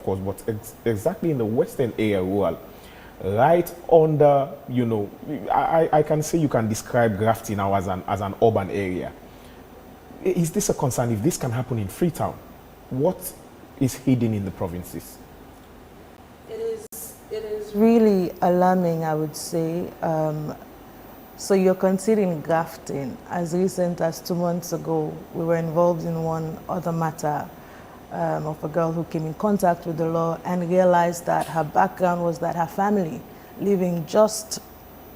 course, but exactly in the western area, rural, right under, I can say you can describe Grafton now as an urban area. Is this a concern? If this can happen in Freetown, what is hidden in the provinces? It is really alarming, I would say. So you're considering Grafton. As recent as 2 months ago, we were involved in one other matter of a girl who came in contact with the law and realized that her background was that her family living just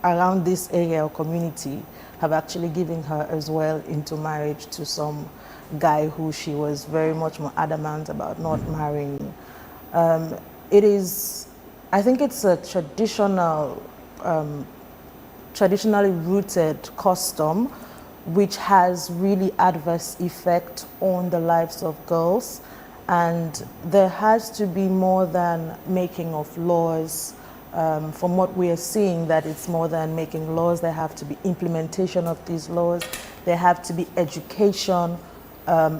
around this area or community have actually given her as well into marriage to some guy who she was very much more adamant about not marrying. It is, I think it's a traditionally rooted custom which has really adverse effect on the lives of girls, and there has to be more than making of laws. From what we are seeing, that it's more than making laws. There have to be implementation of these laws. There have to be education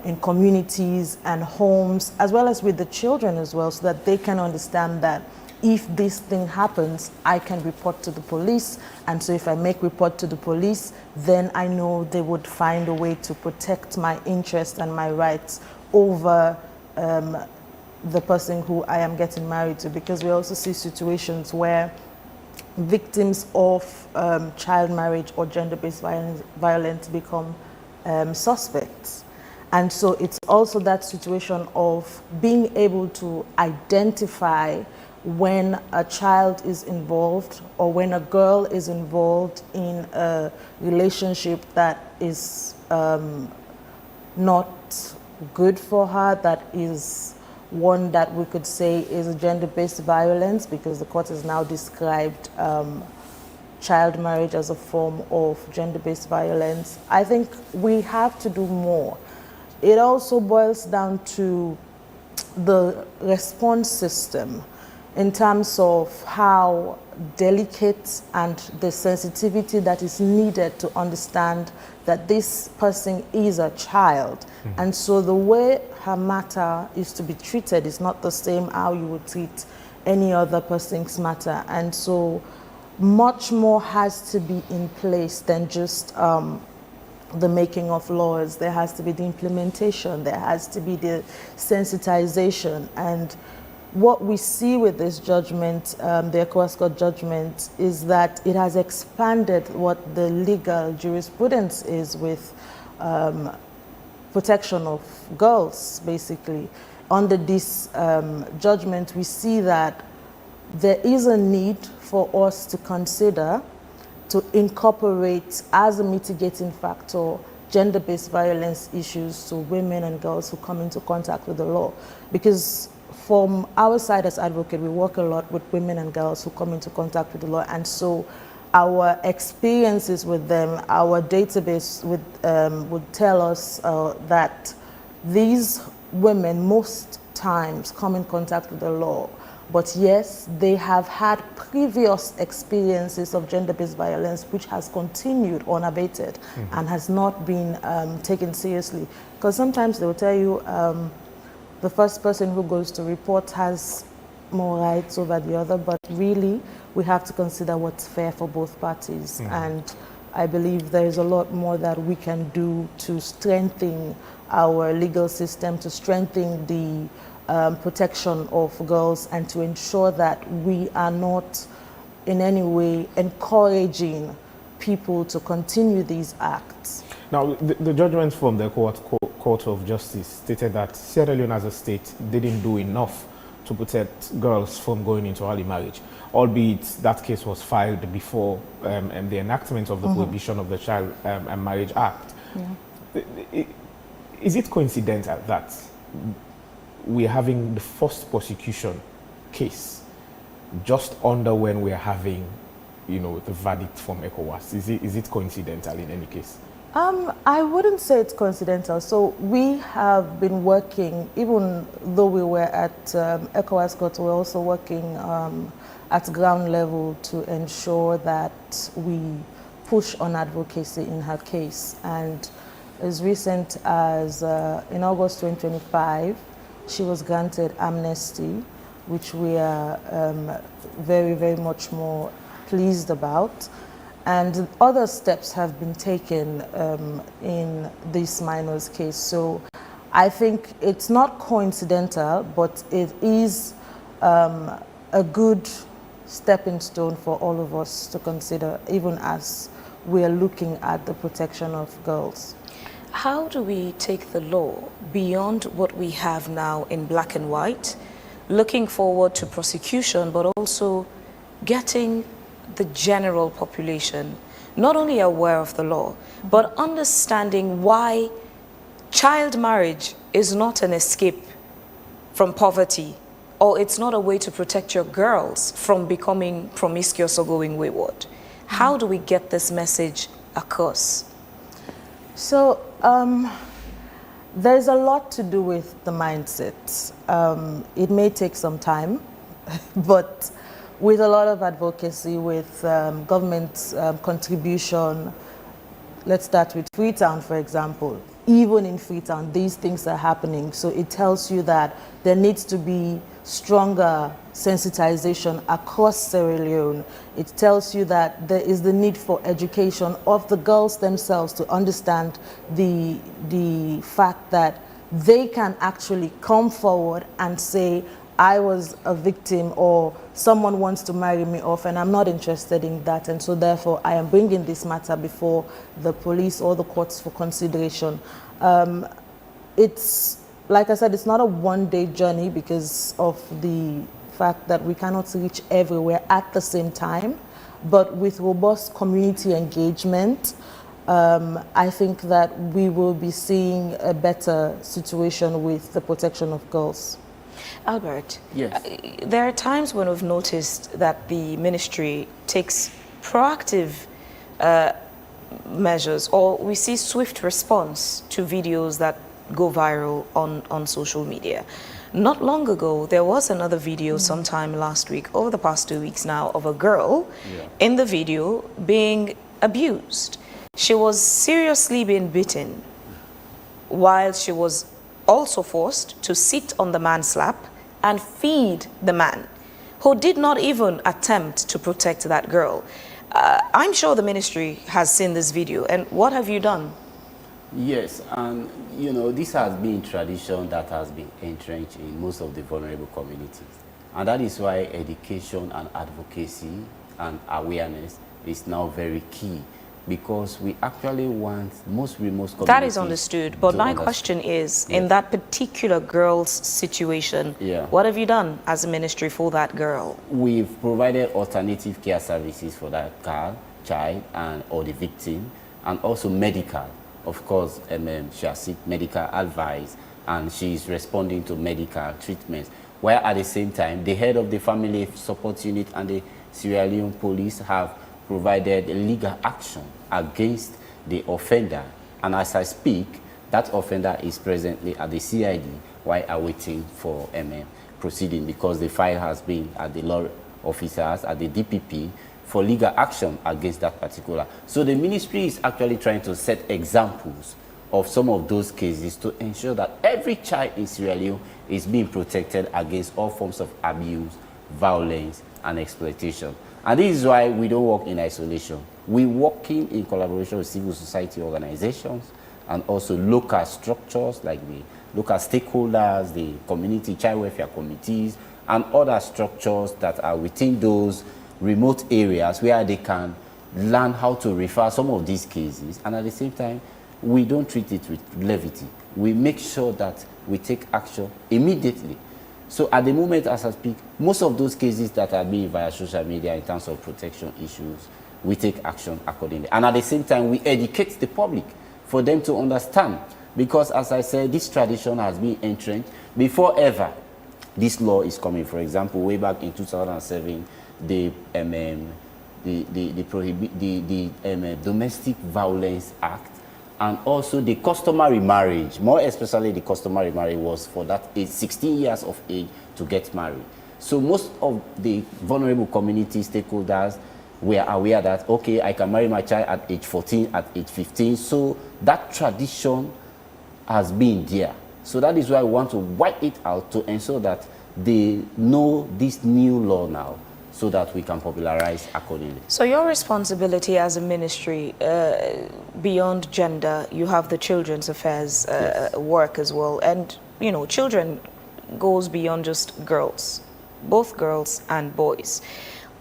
in communities and homes, as well as with the children as well, so that they can understand that if this thing happens, I can report to the police. And so if I make report to the police, then I know they would find a way to protect my interests and my rights over the person who I am getting married to. Because we also see situations where victims of child marriage or gender-based violence become suspects. And so it's also that situation of being able to identify when a child is involved or when a girl is involved in a relationship that is not good for her, that is one that we could say is gender-based violence, because the court has now described child marriage as a form of gender-based violence. I think we have to do more. It also boils down to the response system in terms of how delicate and the sensitivity that is needed to understand that this person is a child. Mm-hmm. And so the way her matter is to be treated is not the same how you would treat any other person's matter. And so much more has to be in place than just the making of laws. There has to be the implementation, there has to be the sensitization. And what we see with this judgment, the ECOWAS Court judgment, is that it has expanded what the legal jurisprudence is with protection of girls, basically. Under this judgment, we see that there is a need for us to consider to incorporate as a mitigating factor gender-based violence issues to women and girls who come into contact with the law. Because from our side as advocate, we work a lot with women and girls who come into contact with the law, and so our experiences with them, our database would tell us that these women most times come in contact with the law, but yes, they have had previous experiences of gender-based violence which has continued unabated. Mm-hmm. And has not been taken seriously. Because sometimes they will tell you the first person who goes to report has more rights over the other, but really we have to consider what's fair for both parties. Mm-hmm. And I believe there is a lot more that we can do to strengthen our legal system, to strengthen the protection of girls, and to ensure that we are not in any way encouraging people to continue these acts. Now, the judgment from the Court of Justice stated that Sierra Leone as a state didn't do enough to protect girls from going into early marriage, albeit that case was filed before the enactment of the mm-hmm. Prohibition of the Child and Marriage Act. Yeah. Is it coincidental that we're having the first prosecution case just under when we're having, the verdict from ECOWAS? Is it coincidental in any case? I wouldn't say it's coincidental. So we have been working, even though we were at ECOWAS Court, we're also working at ground level to ensure that we push on advocacy in her case. And as recent as in August 2025, she was granted amnesty which we are very, very much more pleased about. And other steps have been taken in this minor's case. So I think it's not coincidental, but it is a good stepping stone for all of us to consider, even as we are looking at the protection of girls. How do we take the law beyond what we have now in black and white, looking forward to prosecution, but also getting the general population not only aware of the law, but understanding why child marriage is not an escape from poverty, or it's not a way to protect your girls from becoming promiscuous or going wayward? How do we get this message across? So there's a lot to do with the mindset. It may take some time, but with a lot of advocacy, with government contribution. Let's start with Freetown, for example. Even in Freetown, these things are happening. So it tells you that there needs to be stronger sensitization across Sierra Leone. It tells you that there is the need for education of the girls themselves to understand the fact that they can actually come forward and say, I was a victim, or someone wants to marry me off and I'm not interested in that, and so therefore I am bringing this matter before the police or the courts for consideration. It's, like I said, it's not a one-day journey because of the fact that we cannot reach everywhere at the same time, but with robust community engagement, I think that we will be seeing a better situation with the protection of girls. Albert, yes. There are times when we've noticed that the ministry takes proactive measures, or we see swift response to videos that go viral on social media. Not long ago, there was another video sometime last week, over the past 2 weeks now, of a girl in the video being abused. She was seriously being beaten while she was also forced to sit on the man's lap and feed the man, who did not even attempt to protect that girl. I'm sure the ministry has seen this video, and what have you done? Yes, and you know, this has been tradition that has been entrenched in most of the vulnerable communities. And that is why education and advocacy and awareness is now very key, because we actually want most remote communities. That is understood, but my question is, in that particular girl's situation, what have you done as a ministry for that girl? We've provided alternative care services for that child or the victim, and also medical. Of course, she has seek medical advice, and she is responding to medical treatments, where at the same time, the head of the family support unit and the Sierra Leone police have provided legal action against the offender. And as I speak, that offender is presently at the CID while awaiting for proceeding, because the file has been at the law officers, at the DPP, for legal action against that particular. So the ministry is actually trying to set examples of some of those cases to ensure that every child in Sierra Leone is being protected against all forms of abuse, violence, and exploitation. And this is why we don't work in isolation. We're working in collaboration with civil society organizations and also local structures like the local stakeholders, the community child welfare committees, and other structures that are within those remote areas where they can learn how to refer some of these cases. And at the same time, we don't treat it with levity. We make sure that we take action immediately. So at the moment, as I speak, most of those cases that are being via social media in terms of protection issues, we take action accordingly. And at the same time, we educate the public for them to understand. Because as I said, this tradition has been entrenched before ever this law is coming. For example, way back in 2007, the Domestic Violence Act, and also the customary marriage, more especially the customary marriage, was for that age, 16 years of age to get married. So most of the vulnerable community stakeholders were aware that, okay, I can marry my child at age 14, at age 15. So that tradition has been there. So that is why we want to wipe it out to ensure that they know this new law now so that we can popularize accordingly. So your responsibility as a ministry, beyond gender, you have the children's affairs work as well. And, you know, children goes beyond just girls, both girls and boys.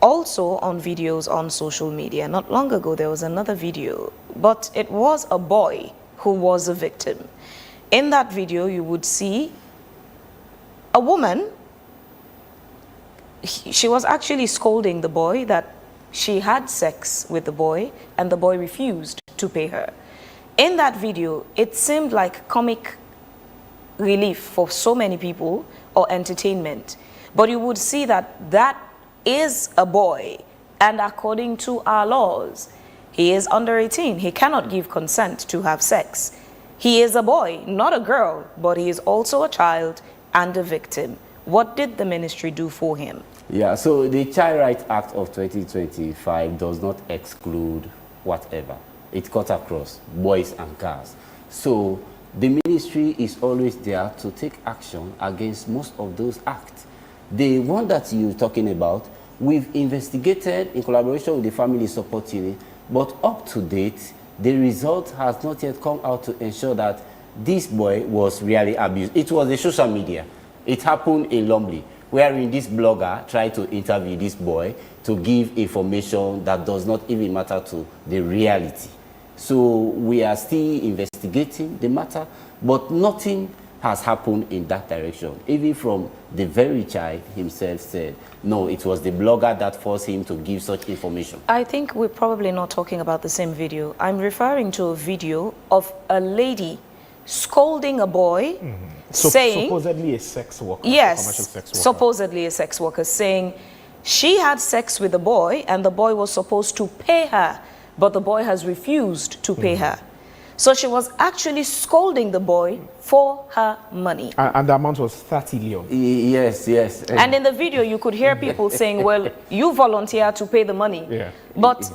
Also on videos on social media, not long ago there was another video, but it was a boy who was a victim. In that video, you would see a woman. She was actually scolding the boy that she had sex with the boy and the boy refused to pay her. In that video, it seemed like comic relief for so many people or entertainment. But you would see that that is a boy, and according to our laws, he is under 18. He cannot give consent to have sex. He is a boy, not a girl, but he is also a child and a victim. What did the ministry do for him? Yeah, so the Child Rights Act of 2025 does not exclude whatever. It cuts across boys and girls. So the ministry is always there to take action against most of those acts. The one that you're talking about, we've investigated in collaboration with the Family Support Unit, but up to date, the result has not yet come out to ensure that this boy was really abused. It was the social media. It happened in Lumley, wherein this blogger tried to interview this boy to give information that does not even matter to the reality. So we are still investigating the matter, but nothing has happened in that direction. Even from the very child himself said, no, it was the blogger that forced him to give such information. I think we're probably not talking about the same video. I'm referring to a video of a lady scolding a boy, saying... Supposedly a sex worker. Yes, a commercial sex worker. supposedly a sex worker, saying she had sex with the boy and the boy was supposed to pay her, but the boy has refused to pay her. So she was actually scolding the boy for her money. And the amount was 30 Leone. Yes, yes. And in the video, you could hear people saying, well, you volunteered to pay the money. Yeah. But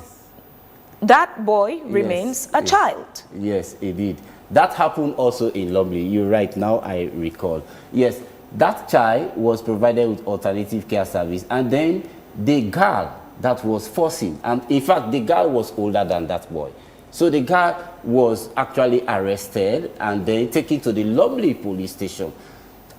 that boy remains a child. Yes, it did. That happened also in Lumley. You're right, now I recall. Yes, that child was provided with alternative care service, and then the girl that was forcing, and in fact, the girl was older than that boy. So the girl was actually arrested and then taken to the Lumley police station,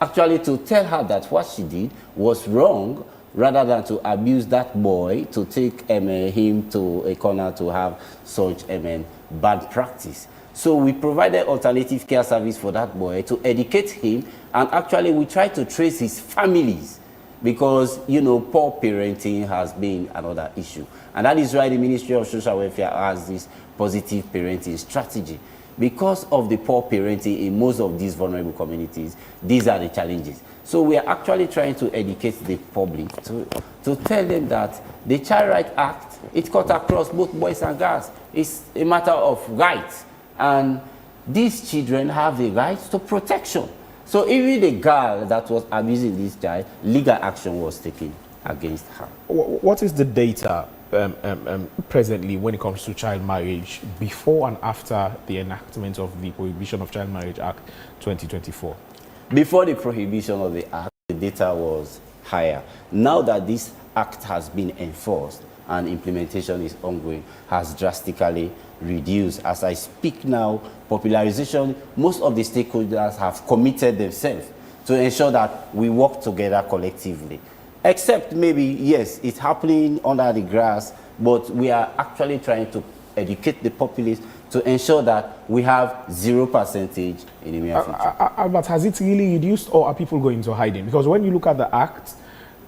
actually to tell her that what she did was wrong, rather than to abuse that boy, to take him to a corner to have such bad practice. So we provided alternative care service for that boy to educate him, and actually we tried to trace his families, because, you know, poor parenting has been another issue. And that is why the Ministry of Social Welfare has this positive parenting strategy. Because of the poor parenting in most of these vulnerable communities, these are the challenges. So we are actually trying to educate the public to tell them that the Child Rights Act, it cuts across both boys and girls. It's a matter of rights. And these children have the right to protection. So even the girl that was abusing this child, legal action was taken against her. What is the data presently when it comes to child marriage before and after the enactment of the Prohibition of Child Marriage Act 2024? Before the prohibition of the act, the data was higher. Now that this act has been enforced and implementation is ongoing, has drastically reduced. As I speak now, popularization, most of the stakeholders have committed themselves to ensure that we work together collectively. Except maybe, yes, it's happening under the grass, but we are actually trying to educate the populace to ensure that we have 0% in the near future. But has it really reduced, or are people going into hiding? Because when you look at the act,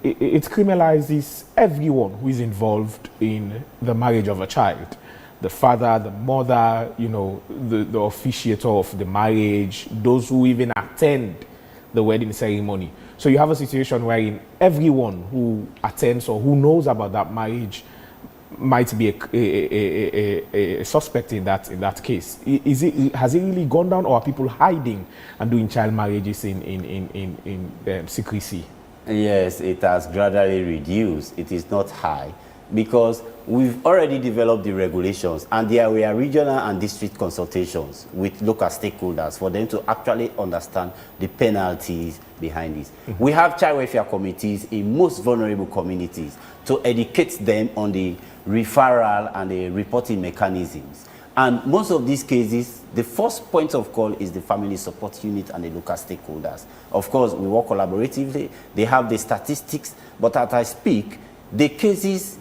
it criminalizes everyone who is involved in the marriage of a child. The father, the mother, you know, the officiator of the marriage, those who even attend the wedding ceremony. So you have a situation wherein everyone who attends or who knows about that marriage might be a suspect in that case. Has it really gone down, or are people hiding and doing child marriages in secrecy? Yes, it has gradually reduced. It is not high, because we've already developed the regulations, and there were regional and district consultations with local stakeholders for them to actually understand the penalties behind this. We have child welfare committees in most vulnerable communities to educate them on the referral and the reporting mechanisms. And most of these cases, the first point of call is the family support unit and the local stakeholders. Of course, we work collaboratively. They have the statistics, but as I speak, the cases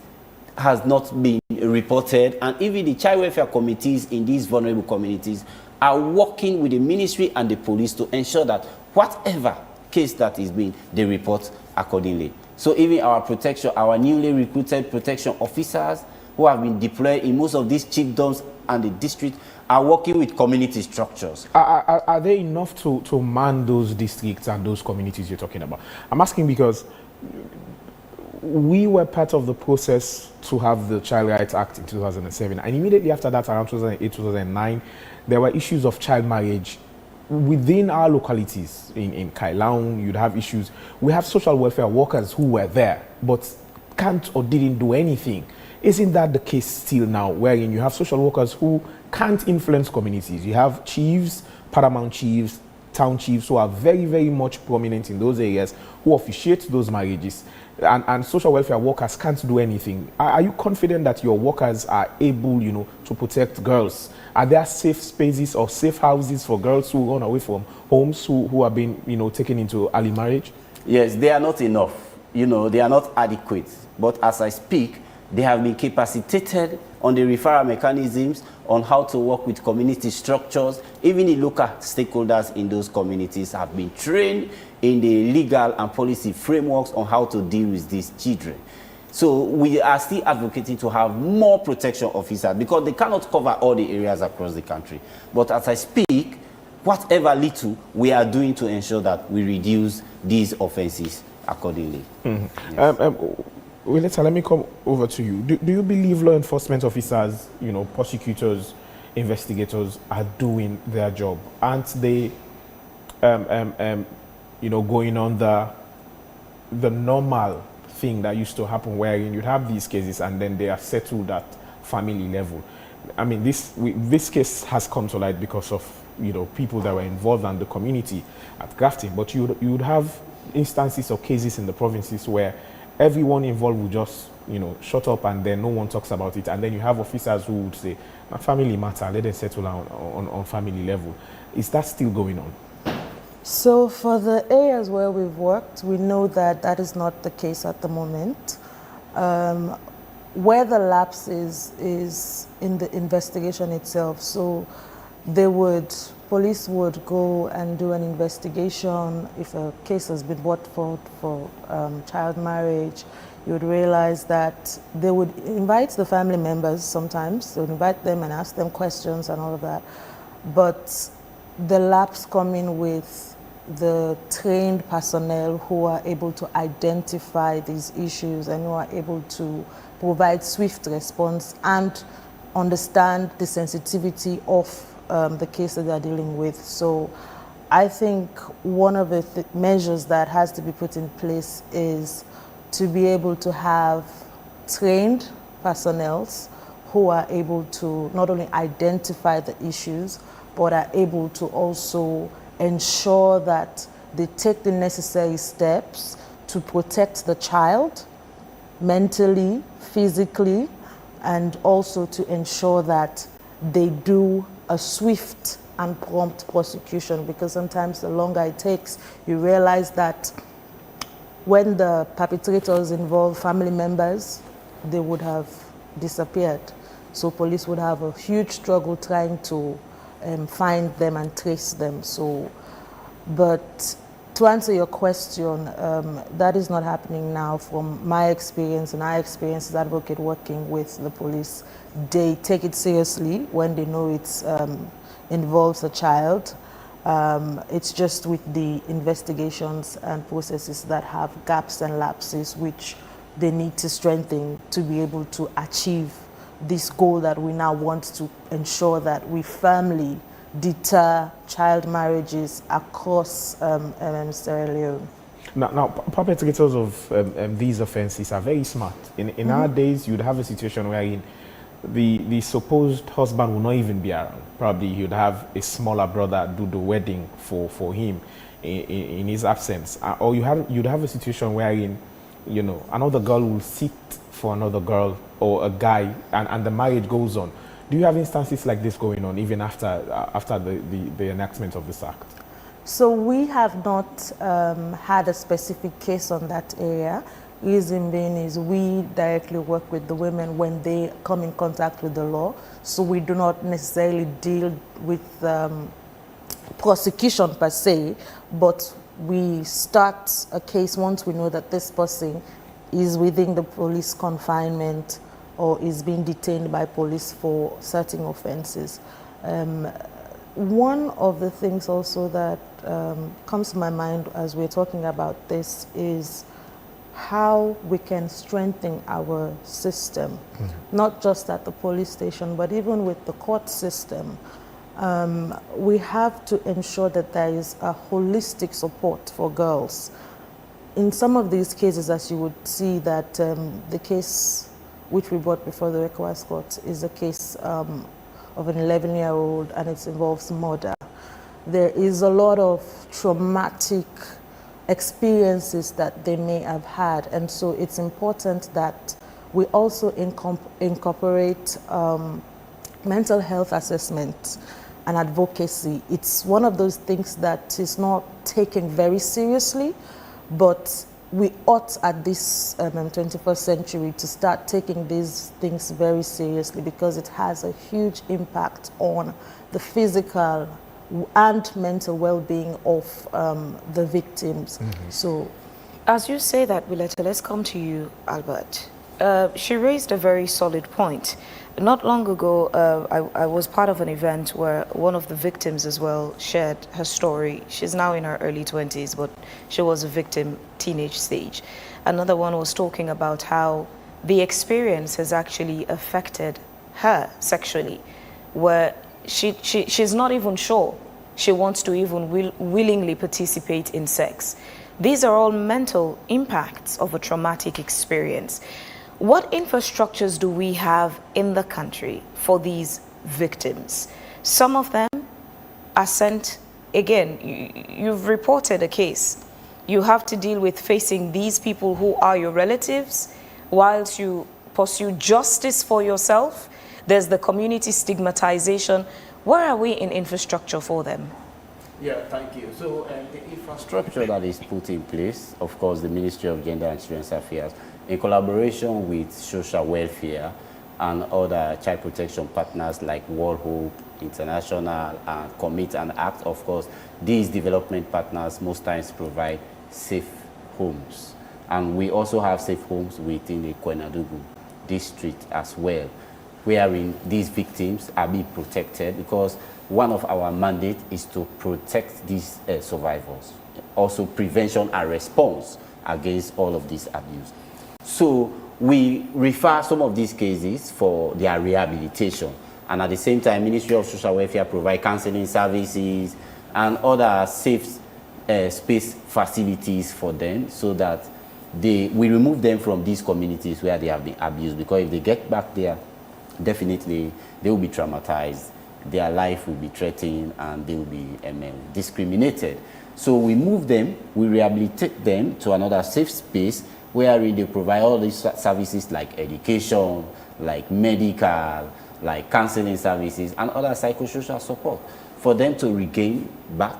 has not been reported, and even the child welfare committees in these vulnerable communities are working with the ministry and the police to ensure that whatever case that is being, they report accordingly. So even our protection, our newly recruited protection officers who have been deployed in most of these chiefdoms and the district are working with community structures. Are they enough to man those districts and those communities you're talking about? I'm asking because we were part of the process to have the Child Rights Act in 2007, and immediately after that, around 2008, 2009, there were issues of child marriage within our localities. In Leone, you'd have issues. We have social welfare workers who were there, but can't or didn't do anything. Isn't that the case still now, wherein you have social workers who can't influence communities? You have chiefs, paramount chiefs, town chiefs who are very, very much prominent in those areas, who officiate those marriages, and social welfare workers can't do anything. Are you confident that your workers are able, to protect girls? Are there safe spaces or safe houses for girls who run away from homes, who are being, taken into early marriage? Yes, they are not enough. They are not adequate. But as I speak, they have been capacitated on the referral mechanisms, on how to work with community structures. Even the local stakeholders in those communities have been trained in the legal and policy frameworks on how to deal with these children. So we are still advocating to have more protection officers because they cannot cover all the areas across the country. But as I speak, whatever little we are doing to ensure that we reduce these offenses accordingly. Mm-hmm. Yes. Let me come over to you. Do you believe law enforcement officers, prosecutors, investigators are doing their job? Aren't they, going on the normal thing that used to happen, wherein you'd have these cases and then they are settled at family level? I mean, this case has come to light because of people that were involved in the community at Grafton, but you would have instances or cases in the provinces where everyone involved will just, shut up and then no one talks about it. And then you have officers who would say, family matter, let them settle on family level. Is that still going on? So for the areas where we've worked, we know that is not the case at the moment. Where the lapse is in the investigation itself. So police would go and do an investigation. If a case has been brought forward for child marriage, you would realize that they would invite the family members sometimes. They would invite them and ask them questions and all of that. But the lapse come in with the trained personnel who are able to identify these issues and who are able to provide swift response and understand the sensitivity of the case that they're dealing with. So I think one of the measures that has to be put in place is to be able to have trained personnel who are able to not only identify the issues, but are able to also ensure that they take the necessary steps to protect the child mentally, physically, and also to ensure that they do a swift and prompt prosecution, because sometimes the longer it takes, you realize that when the perpetrators involve family members, they would have disappeared. So police would have a huge struggle trying to find them and trace them. So, but to answer your question, that is not happening now. From my experience and our experience as advocate working with the police, they take it seriously when they know it involves a child. It's just with the investigations and processes that have gaps and lapses, which they need to strengthen to be able to achieve this goal that we now want to ensure that we firmly deter child marriages across Sierra Leone. Now, perpetrators of these offences are very smart. In our days, you'd have a situation wherein the supposed husband will not even be around. Probably you'd have a smaller brother do the wedding for him in his absence. Or you'd have a situation wherein, you know, another girl will sit for another girl or a guy, and the marriage goes on. Do you have instances like this going on even after the enactment of this act? So we have not had a specific case on that area. Reason being is we directly work with the women when they come in contact with the law. So we do not necessarily deal with prosecution per se, but we start a case once we know that this person is within the police confinement or is being detained by police for certain offenses. One of the things also that comes to my mind as we're talking about this is how we can strengthen our system, not just at the police station, but even with the court system. We have to ensure that there is a holistic support for girls. In some of these cases, as you would see that the case which we brought before the ECOWAS court is a case of an 11-year-old and it involves murder. There is a lot of traumatic experiences that they may have had, and so it's important that we also incorporate mental health assessment and advocacy. It's one of those things that is not taken very seriously, but we ought at this 21st century to start taking these things very seriously because it has a huge impact on the physical and mental well-being of the victims. So, as you say that, Willetta, let's come to you, Albert. She raised a very solid point. Not long ago, I was part of an event where one of the victims as well shared her story. She's now in her early 20s, but she was a victim teenage stage. Another one was talking about how the experience has actually affected her sexually, where she's not even sure she wants to even willingly participate in sex. These are all mental impacts of a traumatic experience. What infrastructures do we have in the country for these victims? Some of them are sent, again, you've reported a case. You have to deal with facing these people who are your relatives whilst you pursue justice for yourself. There's the community stigmatization. Where are we in infrastructure for them? Yeah, thank you. So the infrastructure that is put in place, of course, the Ministry of Gender and Children's Affairs, in collaboration with social welfare and other child protection partners like World Hope International and Commit and Act, of course, these development partners most times provide safe homes. And we also have safe homes within the Kwenadugu district as well, wherein these victims are being protected because one of our mandates is to protect these survivors. Also prevention and response against all of this abuse. So we refer some of these cases for their rehabilitation. And at the same time, Ministry of Social Welfare provide counseling services and other safe space facilities for them so that we remove them from these communities where they have been abused. Because if they get back there, definitely they will be traumatized, their life will be threatened, and they will be discriminated. So we move them, we rehabilitate them to another safe space where they provide all these services like education, like medical, like counseling services, and other psychosocial support for them to regain back,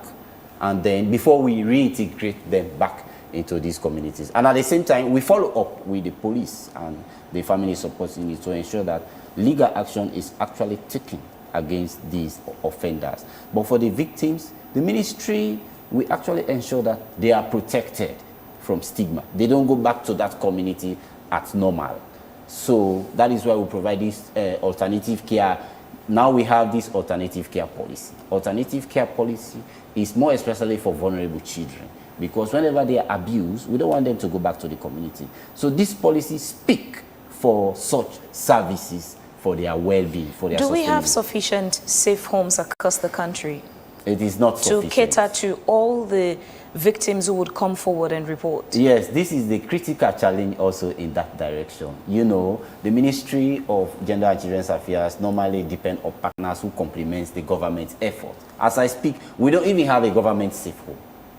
and then before we reintegrate them back into these communities. And at the same time, we follow up with the police and the family support unit to ensure that legal action is actually taken against these offenders. But for the victims, the ministry, we actually ensure that they are protected from stigma. They don't go back to that community at normal. So that is why we provide this alternative care. Now we have this alternative care policy. Alternative care policy is more especially for vulnerable children, because whenever they are abused, we don't want them to go back to the community. So this policy speaks for such services for their well-being, for their Do we have sustainability. sufficient safe homes across the country It is not to sufficient. cater to all the victims who would come forward and report? Yes, this is the critical challenge also in that direction. You know, the Ministry of Gender and Children's Affairs normally depend on partners who complement the government's effort. As I speak, we don't even have a government safe home.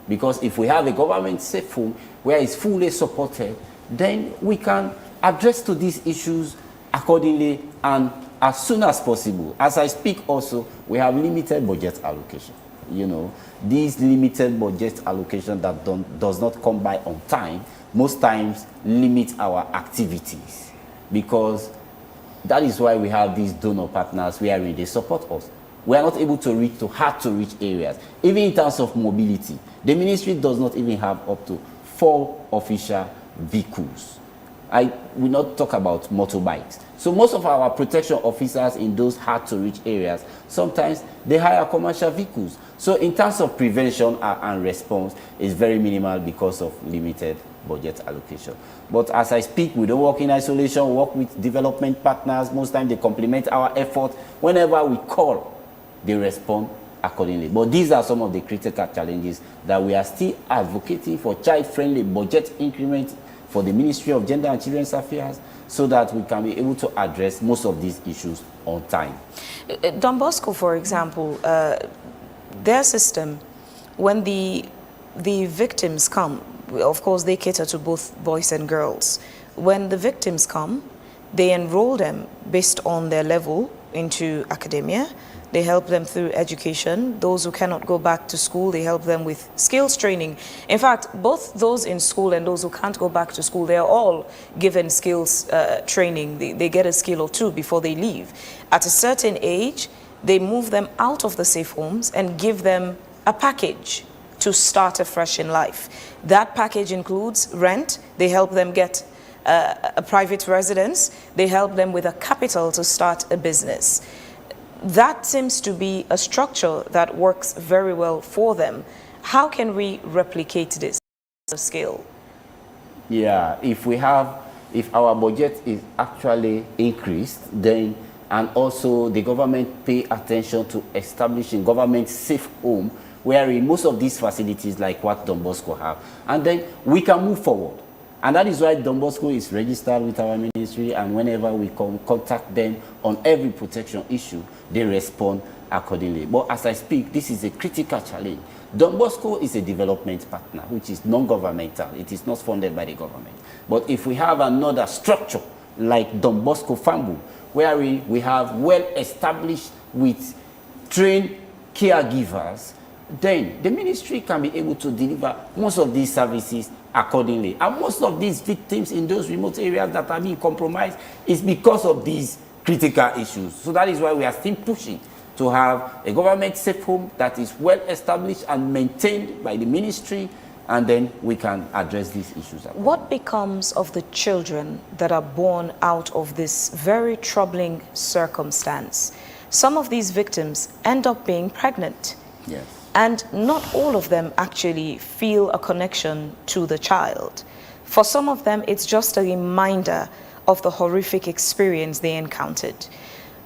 Because if we have a government safe home where it's fully supported, then we can address to these issues accordingly and as soon as possible. As I speak also, we have limited budget allocation. You know, these limited budget allocation that does not come by on time, most times limit our activities, because that is why we have these donor partners wherein they support us. We are not able to reach to hard to reach areas. Even in terms of mobility, the ministry does not even have up to 4 official vehicles. I will not talk about motorbikes. So most of our protection officers in those hard to reach areas, sometimes they hire commercial vehicles. So in terms of prevention and response, it's very minimal because of limited budget allocation. But as I speak, we don't work in isolation, we work with development partners. Most times they complement our effort. Whenever we call, they respond accordingly. But these are some of the critical challenges that we are still advocating for child-friendly budget increment for the Ministry of Gender and Children's Affairs, so that we can be able to address most of these issues on time. Don Bosco, for example, their system, when the victims come, of course they cater to both boys and girls. When the victims come, they enroll them based on their level into academia. They help them through education. Those who cannot go back to school, they help them with skills training. In fact, both those in school and those who can't go back to school, they are all given skills training. They get a skill or two before they leave. At a certain age, they move them out of the safe homes and give them a package to start afresh in life. That package includes rent. They help them get a private residence. They help them with a capital to start a business. That seems to be a structure that works very well for them. How can we replicate this scale? Yeah, if our budget is actually increased, then, and also the government pay attention to establishing government safe home, where in most of these facilities like what Don Bosco have, and then we can move forward. And that is why Don Bosco is registered with our ministry, and whenever we contact them on every protection issue, they respond accordingly. But as I speak, this is a critical challenge. Don Bosco is a development partner, which is non-governmental. It is not funded by the government. But if we have another structure like Don Bosco Fambu, where we have well-established with trained caregivers, then the ministry can be able to deliver most of these services accordingly. And most of these victims in those remote areas that are being compromised is because of these critical issues. So that is why we are still pushing to have a government safe home that is well established and maintained by the ministry, and then we can address these issues. What becomes of the children that are born out of this very troubling circumstance? Some of these victims end up being pregnant. Yes. And not all of them actually feel a connection to the child. For some of them, it's just a reminder of the horrific experience they encountered.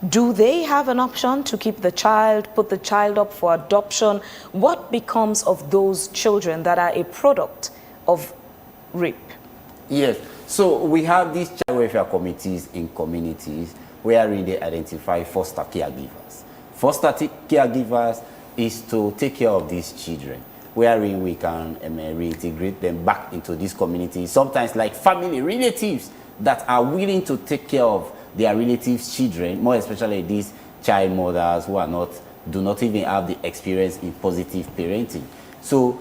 Do they have an option to keep the child, put the child up for adoption? What becomes of those children that are a product of rape? Yes, so we have these child welfare committees in communities wherein they identify foster caregivers. Foster caregivers is to take care of these children, wherein we can reintegrate them back into this community. Sometimes like family relatives that are willing to take care of their relatives' children, more especially these child mothers who do not even have the experience in positive parenting. So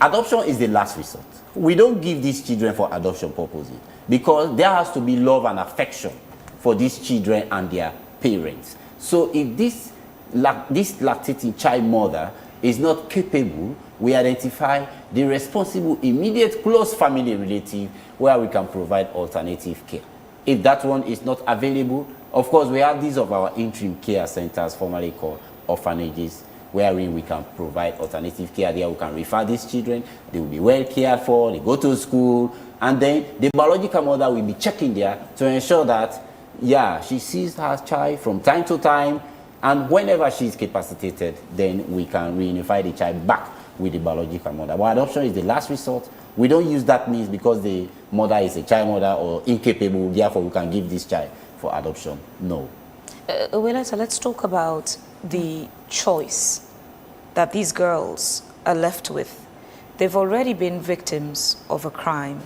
adoption is the last resort. We don't give these children for adoption purposes, because there has to be love and affection for these children and their parents. So if this lactating child mother is not capable, we identify the responsible immediate close family relative where we can provide alternative care. If that one is not available, of course we have these of our interim care centers, formerly called orphanages, wherein we can provide alternative care. There we can refer these children, they will be well cared for, they go to school, and then the biological mother will be checking there to ensure that, yeah, she sees her child from time to time, and whenever she is capacitated, then we can reunify the child back with the biological mother. But adoption is the last resort. We don't use that means because the mother is a child mother or incapable, therefore we can give this child for adoption. No. Willetta, let's talk about the choice that these girls are left with. They've already been victims of a crime,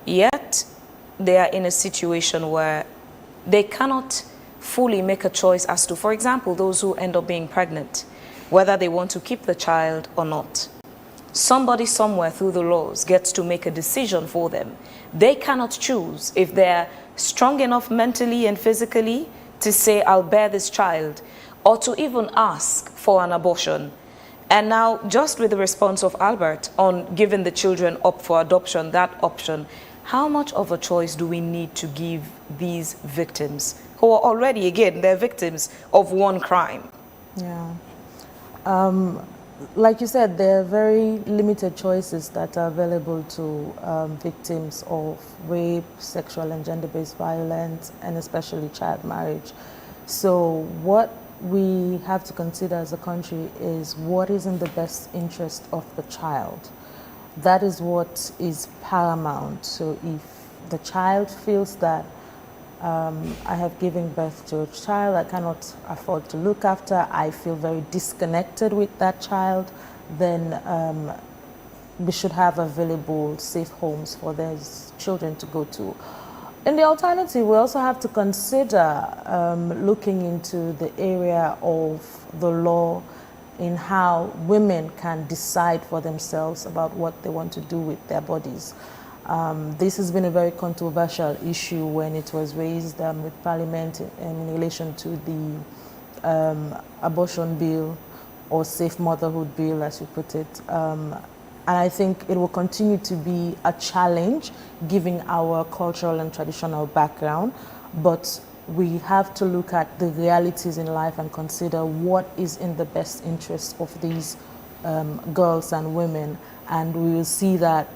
yet they are in a situation where they cannot fully make a choice as to, for example, those who end up being pregnant, whether they want to keep the child or not. Somebody somewhere through the laws gets to make a decision for them. They cannot choose if they're strong enough mentally and physically to say, I'll bear this child, or to even ask for an abortion. And now, just with the response of Albert on giving the children up for adoption, that option, how much of a choice do we need to give these victims who are already, again, they're victims of one crime? Yeah. Like you said, there are very limited choices that are available to victims of rape, sexual and gender-based violence, and especially child marriage. So what we have to consider as a country is what is in the best interest of the child. That is what is paramount. So if the child feels that I have given birth to a child I cannot afford to look after, I feel very disconnected with that child, then we should have available safe homes for those children to go to. In the alternative, we also have to consider looking into the area of the law in how women can decide for themselves about what they want to do with their bodies. This has been a very controversial issue when it was raised with Parliament in relation to the abortion bill, or safe motherhood bill, as you put it. And I think it will continue to be a challenge given our cultural and traditional background, but we have to look at the realities in life and consider what is in the best interest of these girls and women. And we will see that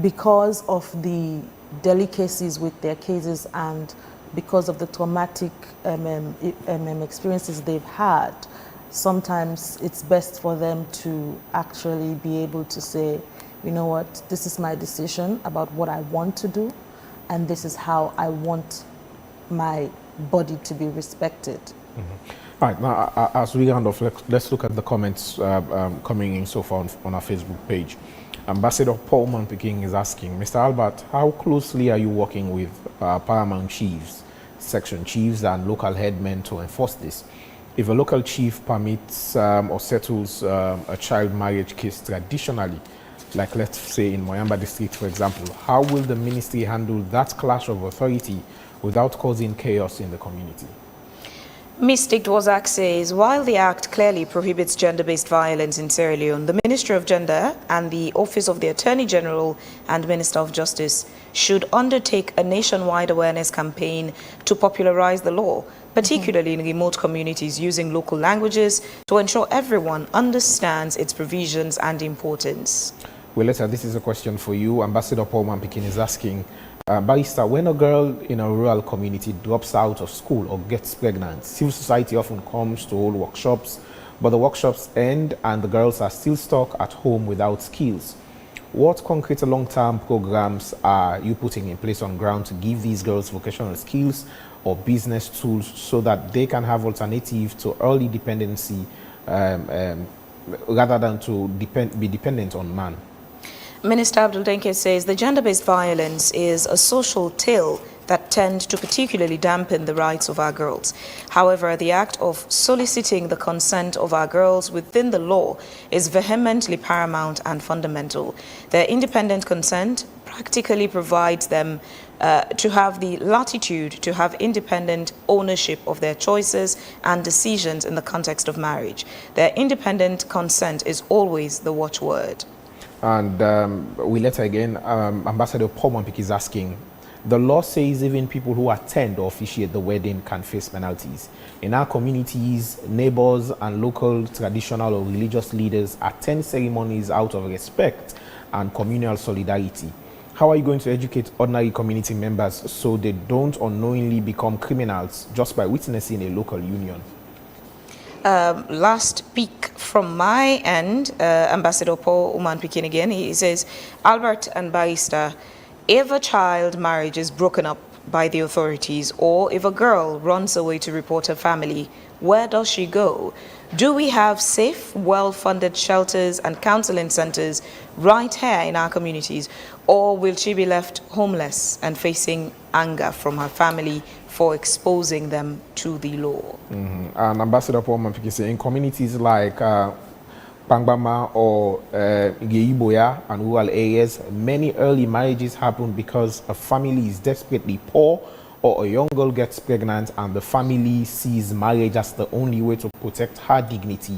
because of the delicacies with their cases and because of the traumatic experiences they've had, sometimes it's best for them to actually be able to say, you know what, this is my decision about what I want to do, and this is how I want my body to be respected. All right, now as we round off, let's look at the comments coming in so far on our Facebook page. Ambassador Paul Manpiking is asking, Mr. Albert, how closely are you working with paramount chiefs, section chiefs and local headmen to enforce this? If a local chief permits or settles a child marriage case traditionally, like let's say in Moyamba district, for example, how will the ministry handle that clash of authority without causing chaos in the community? Mystic Dwozak says, while the Act clearly prohibits gender-based violence in Sierra Leone, the Ministry of Gender and the Office of the Attorney General and Minister of Justice should undertake a nationwide awareness campaign to popularize the law, particularly in remote communities, using local languages to ensure everyone understands its provisions and importance. Well, Letta, this is a question for you. Ambassador Paul Manpikin is asking, Barrister, when a girl in a rural community drops out of school or gets pregnant, civil society often comes to hold workshops, but the workshops end and the girls are still stuck at home without skills. What concrete long-term programs are you putting in place on ground to give these girls vocational skills or business tools so that they can have alternative to early dependency rather than to be dependent on man? Minister Abdul Denke says the gender-based violence is a social tale that tends to particularly dampen the rights of our girls. However, the act of soliciting the consent of our girls within the law is vehemently paramount and fundamental. Their independent consent practically provides them to have the latitude to have independent ownership of their choices and decisions in the context of marriage. Their independent consent is always the watchword. And we later again, Ambassador Paul Manpiking is asking, the law says even people who attend or officiate the wedding can face penalties. In our communities, neighbors and local traditional or religious leaders attend ceremonies out of respect and communal solidarity. How are you going to educate ordinary community members so they don't unknowingly become criminals just by witnessing a local union? Last peek from my end, Ambassador Paul Uman Pikin again, he says, Albert and Barrister, if a child marriage is broken up by the authorities, or if a girl runs away to report her family, where does she go? Do we have safe, well-funded shelters and counseling centers right here in our communities, or will she be left homeless and facing anger from her family for exposing them to the law? And Ambassador Paul Mampiki say in communities like Pangbama or Geiboya and rural areas, many early marriages happen because a family is desperately poor, or a young girl gets pregnant and the family sees marriage as the only way to protect her dignity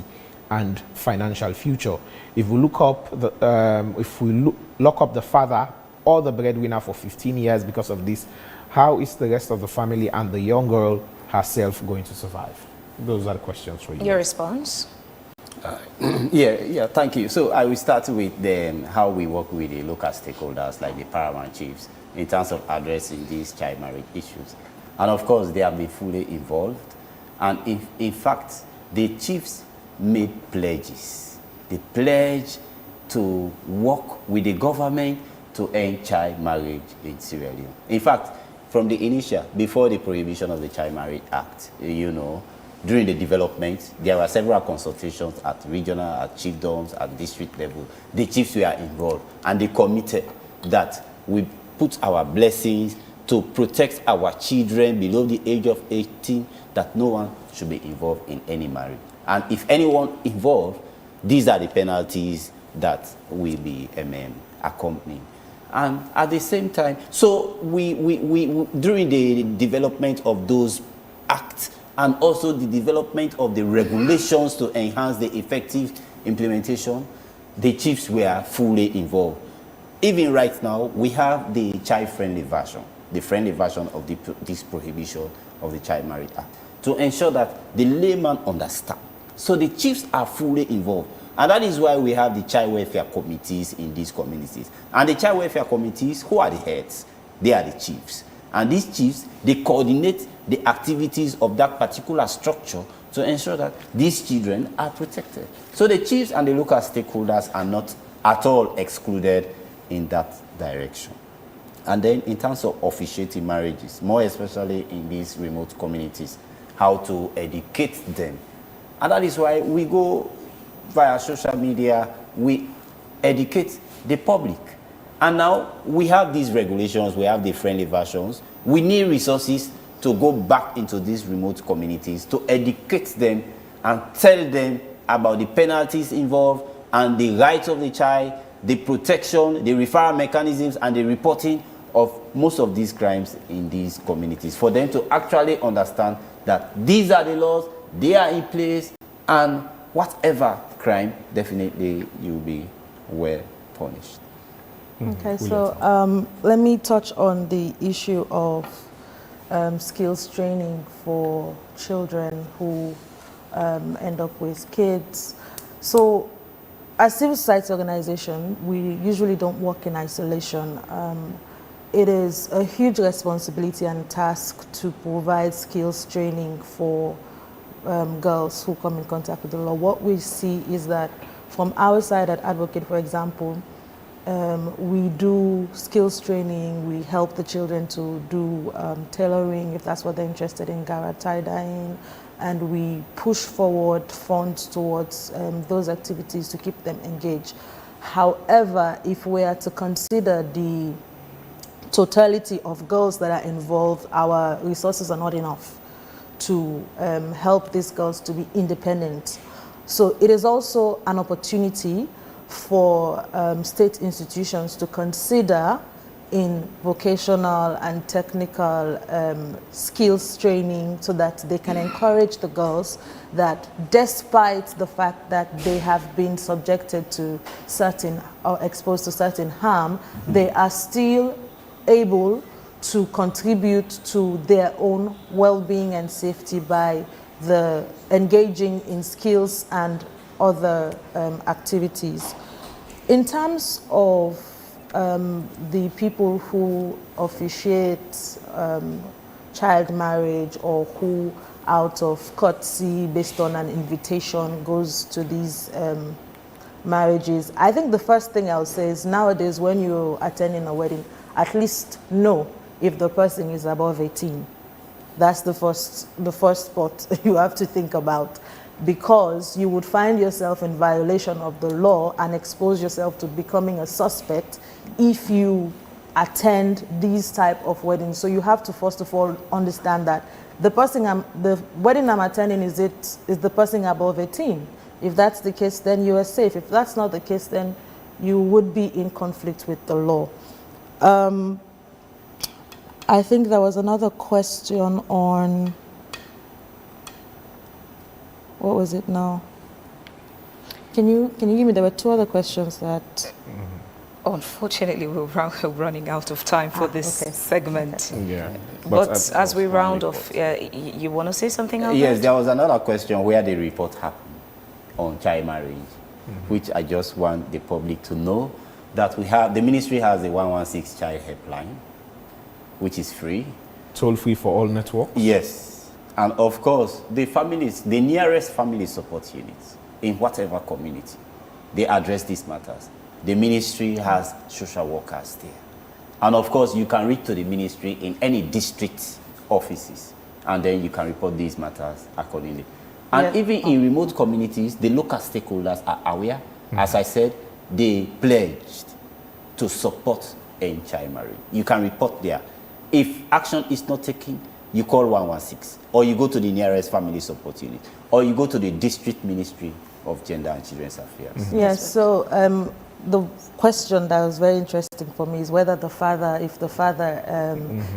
and financial future. If we look up lock up the father or the breadwinner for 15 years because of this, how is the rest of the family and the young girl herself going to survive? Those are the questions for you. Your response? Yeah, thank you. So I will start with how we work with the local stakeholders like the paramount chiefs in terms of addressing these child marriage issues. And of course, they have been fully involved. And in fact, the chiefs made pledges. They pledged to work with the government to end child marriage in Sierra Leone. In fact, from the initial, before the prohibition of the Child Marriage Act, during the development, there were several consultations at regional, at chiefdoms, at district level. The chiefs were involved, and they committed that we put our blessings to protect our children below the age of 18, that no one should be involved in any marriage. And if anyone involved, these are the penalties that will be accompanying. And at the same time, so we during the development of those acts and also the development of the regulations to enhance the effective implementation, the chiefs were fully involved. Even right now, we have the child-friendly version, the friendly version of this prohibition of the Child Marriage Act, to ensure that the layman understands. So the chiefs are fully involved. And that is why we have the child welfare committees in these communities. And the child welfare committees, who are the heads? They are the chiefs. And these chiefs, they coordinate the activities of that particular structure to ensure that these children are protected. So the chiefs and the local stakeholders are not at all excluded in that direction. And then in terms of officiating marriages, more especially in these remote communities, how to educate them. And that is why we go via social media, we educate the public. And now we have these regulations, we have the friendly versions. We need resources to go back into these remote communities to educate them and tell them about the penalties involved and the rights of the child, the protection, the referral mechanisms, and the reporting of most of these crimes in these communities, for them to actually understand that these are the laws, they are in place, and whatever crime, definitely you'll be well punished. Okay, so let me touch on the issue of skills training for children who end up with kids. So as civil society organization, we usually don't work in isolation. It is a huge responsibility and task to provide skills training for girls who come in contact with the law. What we see is that from our side at Advocate, for example, we do skills training, we help the children to do tailoring if that's what they're interested in, garment tie-dyeing, and we push forward funds towards those activities to keep them engaged. However, if we are to consider the totality of girls that are involved, our resources are not enough to help these girls to be independent. So it is also an opportunity for state institutions to consider in vocational and technical skills training so that they can encourage the girls that despite the fact that they have been subjected to certain or exposed to certain harm, they are still able to contribute to their own well-being and safety by the engaging in skills and other activities. In terms of the people who officiate child marriage or who out of courtesy based on an invitation goes to these marriages. I think the first thing I'll say is nowadays when you're attending a wedding, at least know if the person is above 18. That's the first spot you have to think about, because you would find yourself in violation of the law and expose yourself to becoming a suspect if you attend these type of weddings. So you have to first of all understand that the wedding I'm attending is the person above 18. If that's the case, then you are safe. If that's not the case, then you would be in conflict with the law. I think there was another question on, what was it now? Can you give me, there were two other questions that... Unfortunately, we're running out of time for this segment. Okay. Yeah. But as we round off, you want to say something else? Yes, there was another question where the report happened on child marriage, which I just want the public to know that the ministry has a 116 child helpline, which is free. Toll free for all networks? Yes. And of course, the nearest family support units in whatever community, they address these matters. The ministry has social workers there. And of course, you can reach to the ministry in any district offices, and then you can report these matters accordingly. And even in remote communities, the local stakeholders are aware. As I said, they pledged to support end child marriage. You can report there. If action is not taken, you call 116, or you go to the nearest family support unit, or you go to the district ministry of Gender and Children's Affairs. Yes, so the question that was very interesting for me is whether if the father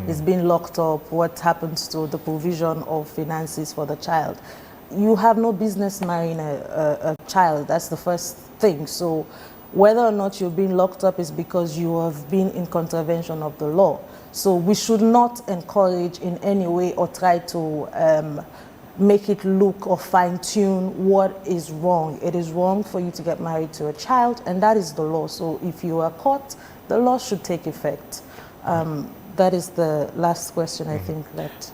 is being locked up, what happens to the provision of finances for the child? You have no business marrying a child. That's the first thing. So whether or not you're being locked up is because you have been in contravention of the law. So we should not encourage in any way or try to make it look or fine-tune what is wrong. It is wrong for you to get married to a child, and that is the law. So if you are caught, the law should take effect. That is the last question, I think.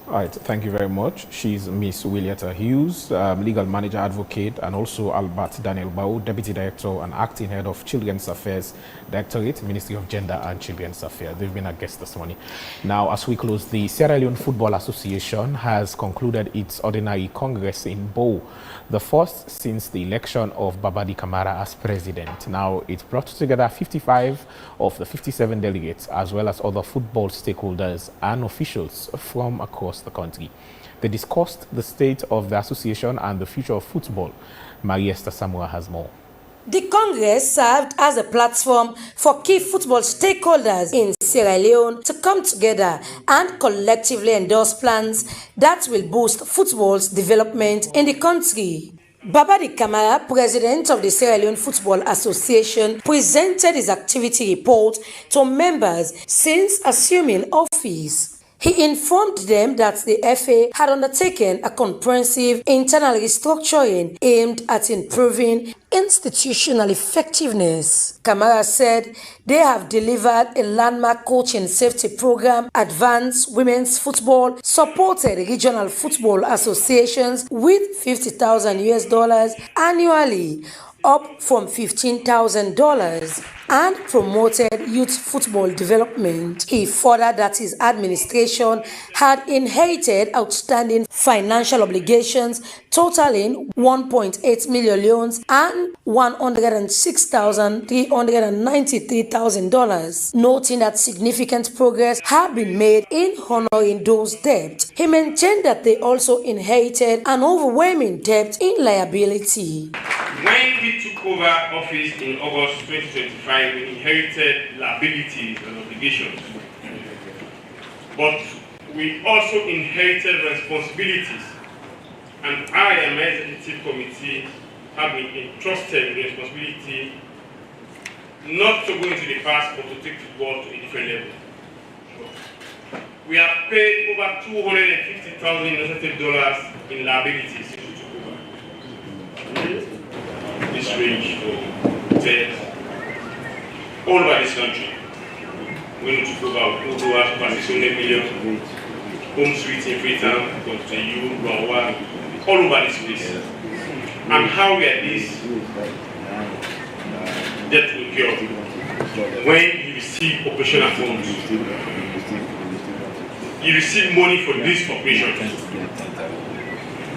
All right, thank you very much. She's Miss Willietta Hughes, legal manager advocate, and also Albert Daniel Bau, Deputy Director and Acting Head of Children's Affairs Directorate, Ministry of Gender and Children's Affairs. They've been our guests this morning. Now, as we close, the Sierra Leone Football Association has concluded its ordinary congress in Bo, the first since the election of Babadi Kamara as president. Now, it brought together 55 of the 57 delegates, as well as other football stakeholders and officials from across the country. They discussed the state of the association and the future of football. Maria Esther Samura has more. The Congress served as a platform for key football stakeholders in Sierra Leone to come together and collectively endorse plans that will boost football's development in the country. Babadi Kamara, president of the Sierra Leone Football Association, presented his activity report to members since assuming office. He informed them that the FA had undertaken a comprehensive internal restructuring aimed at improving institutional effectiveness. Kamara said they have delivered a landmark coaching safety program, advanced women's football, supported regional football associations with $50,000 annually, up from $15,000, and promoted youth football development. He furthered that his administration had inherited outstanding financial obligations totaling 1.8 million loans and $106,393,000, noting that significant progress had been made in honoring those debts. He maintained that they also inherited an overwhelming debt in liability. When we took over office in August 2025, we inherited liabilities and obligations. But we also inherited responsibilities. And I and my executive committee have been entrusted with the responsibility not to go into the past, but to take football to a different level. We have paid over $250,000 in liabilities since we took over. This range for debt all over this country. When we took over 600 million. Home Sweet in Freetown, comes to you, Rwanda, all over this place. And how we are this debt will cure when you receive operational funds. You receive money for this operation,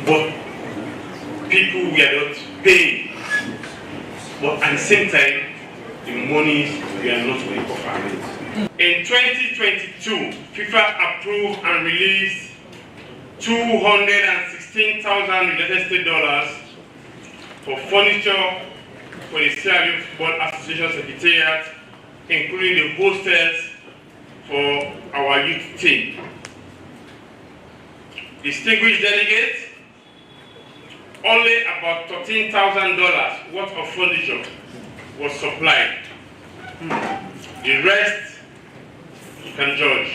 but people were not paying. But at the same time, the monies were not recovered. In 2022, FIFA approved and released $216,000 United States dollars for furniture for the Sierra Leone Football Association Secretariat, including the hostels for our youth team. Distinguished delegates, only about $13,000 worth of furniture was supplied. The rest you can judge.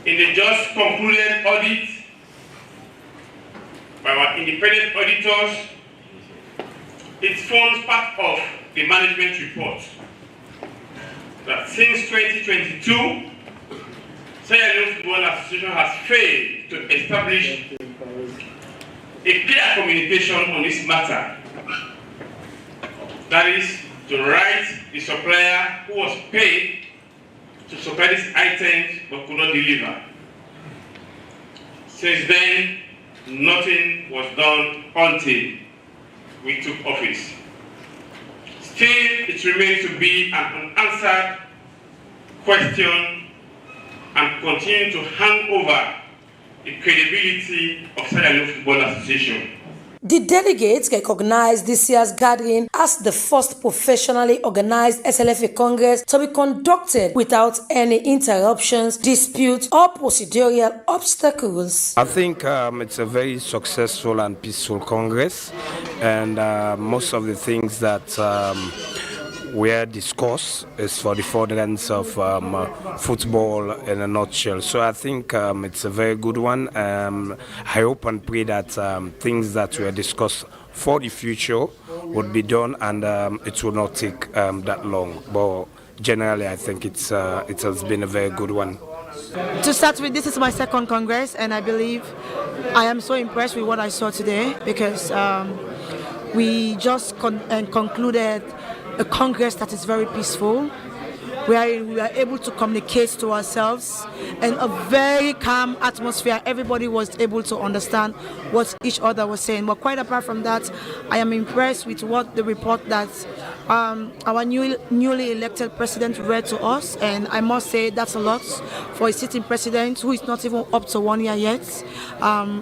In the just concluded audit by our independent auditors, it forms part of the management report that since 2022, Sierra Leone Football Association has failed to establish a clear communication on this matter. That is, to write the supplier who was paid to supply these items but could not deliver. Since then, nothing was done until we took office. Still, it remains to be an unanswered question and continue to hang over the credibility of Sierra Leone Football Association. The delegates recognized this year's gathering as the first professionally organized SLFA Congress to be conducted without any interruptions, disputes, or procedural obstacles. I think it's a very successful and peaceful Congress, and most of the things that were discussed is for the furtherance of football in a nutshell. So I think it's a very good one. I hope and pray that things that were discussed for the future would be done, and it will not take that long. But generally, I think it has been a very good one. To start with, this is my second Congress, and I believe I am so impressed with what I saw today, because we just concluded a Congress that is very peaceful, where we are able to communicate to ourselves in a very calm atmosphere. Everybody was able to understand what each other was saying. But quite apart from that, I am impressed with what the report that our newly elected president read to us, and I must say that's a lot for a sitting president who is not even up to 1 year yet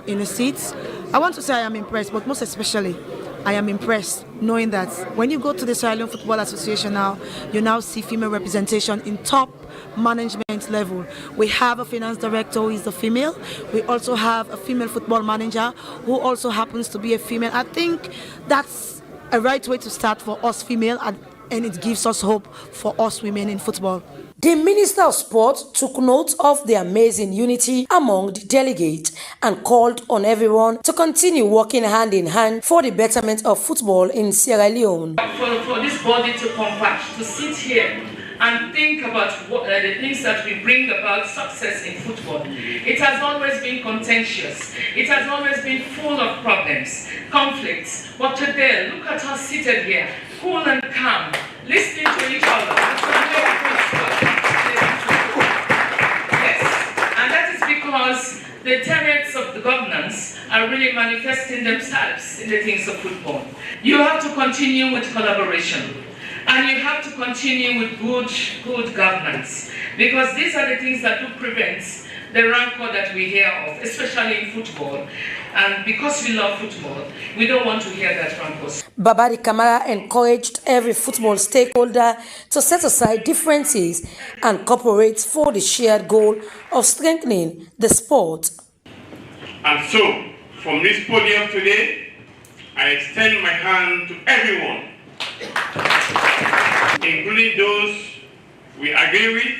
in the seat. I want to say I am impressed, but most especially, I am impressed knowing that when you go to the Sierra Leone Football Association now, you now see female representation in top management level. We have a finance director who is a female. We also have a female football manager who also happens to be a female. I think that's a right way to start for us female, and it gives us hope for us women in football. The Minister of Sport took note of the amazing unity among the delegates and called on everyone to continue working hand in hand for the betterment of football in Sierra Leone. For this body to converge, to sit here and think about the things that will bring about success in football. It has always been contentious. It has always been full of problems, conflicts. But today, look at us seated here, cool and calm, listening to each other. Yes, and that is because the tenets of the governance are really manifesting themselves in the things of football. You have to continue with collaboration. And you have to continue with good governance, because these are the things that do prevent the rancor that we hear of, especially in football. And because we love football, we don't want to hear that rancor. Babadi Kamara encouraged every football stakeholder to set aside differences and cooperate for the shared goal of strengthening the sport. And so, from this podium today, I extend my hand to everyone, including those we agree with,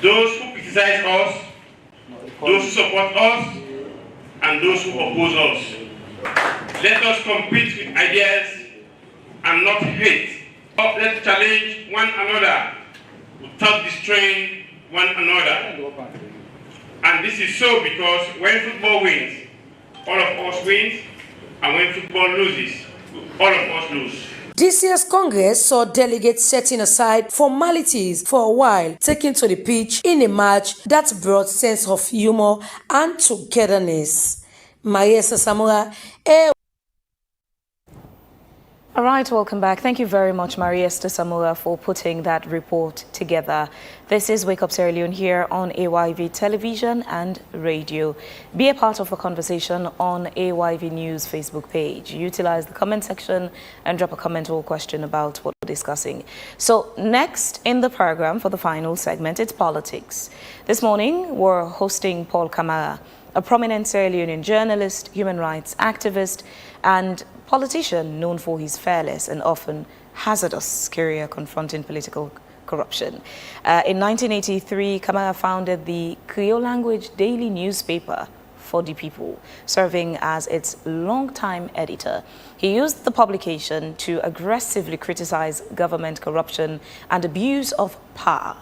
those who criticize us, those who support us, and those who oppose us. Let us compete with ideas and not hate. Let's challenge one another without destroying one another. And this is so because when football wins, all of us wins, and when football loses, all of us lose. This year's Congress saw delegates setting aside formalities for a while, taking to the pitch in a match that brought sense of humor and togetherness. Maria Samura, All right, welcome back. Thank you very much, Maria Samura, for putting that report together. This is Wake Up Sierra Leone here on AYV Television and Radio. Be a part of the conversation on AYV News Facebook page. Utilize the comment section and drop a comment or question about what we're discussing. So next in the program for the final segment, it's politics. This morning, we're hosting Paul Kamara, a prominent Sierra Leonean journalist, human rights activist, and politician known for his fearless and often hazardous career confronting political corruption. In 1983, Kamara founded the Creole language daily newspaper For the People, serving as its longtime editor. He used the publication to aggressively criticize government corruption and abuse of power.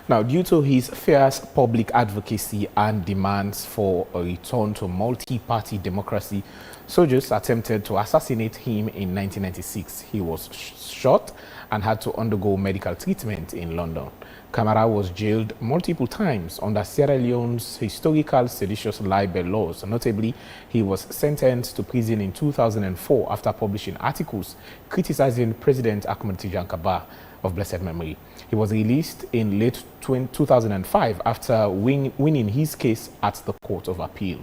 Now, due to his fierce public advocacy and demands for a return to multi-party democracy, soldiers attempted to assassinate him in 1996. He was shot and had to undergo medical treatment in London. Kamara was jailed multiple times under Sierra Leone's historical seditious libel laws. Notably, he was sentenced to prison in 2004 after publishing articles criticizing President Ahmed Tijan Kaba of blessed memory. He was released in late 2005 after winning his case at the Court of Appeal.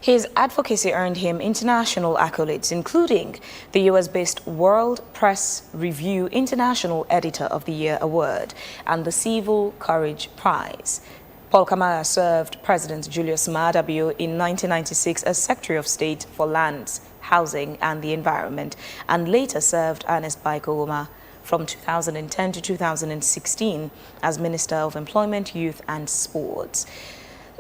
His advocacy earned him international accolades, including the US-based World Press Review International Editor of the Year Award and the Civil Courage Prize. Paul Kamara served President Julius Maada Bio in 1996 as Secretary of State for Lands, Housing and the Environment, and later served Ernest Bai Koroma from 2010 to 2016 as Minister of Employment, Youth and Sports.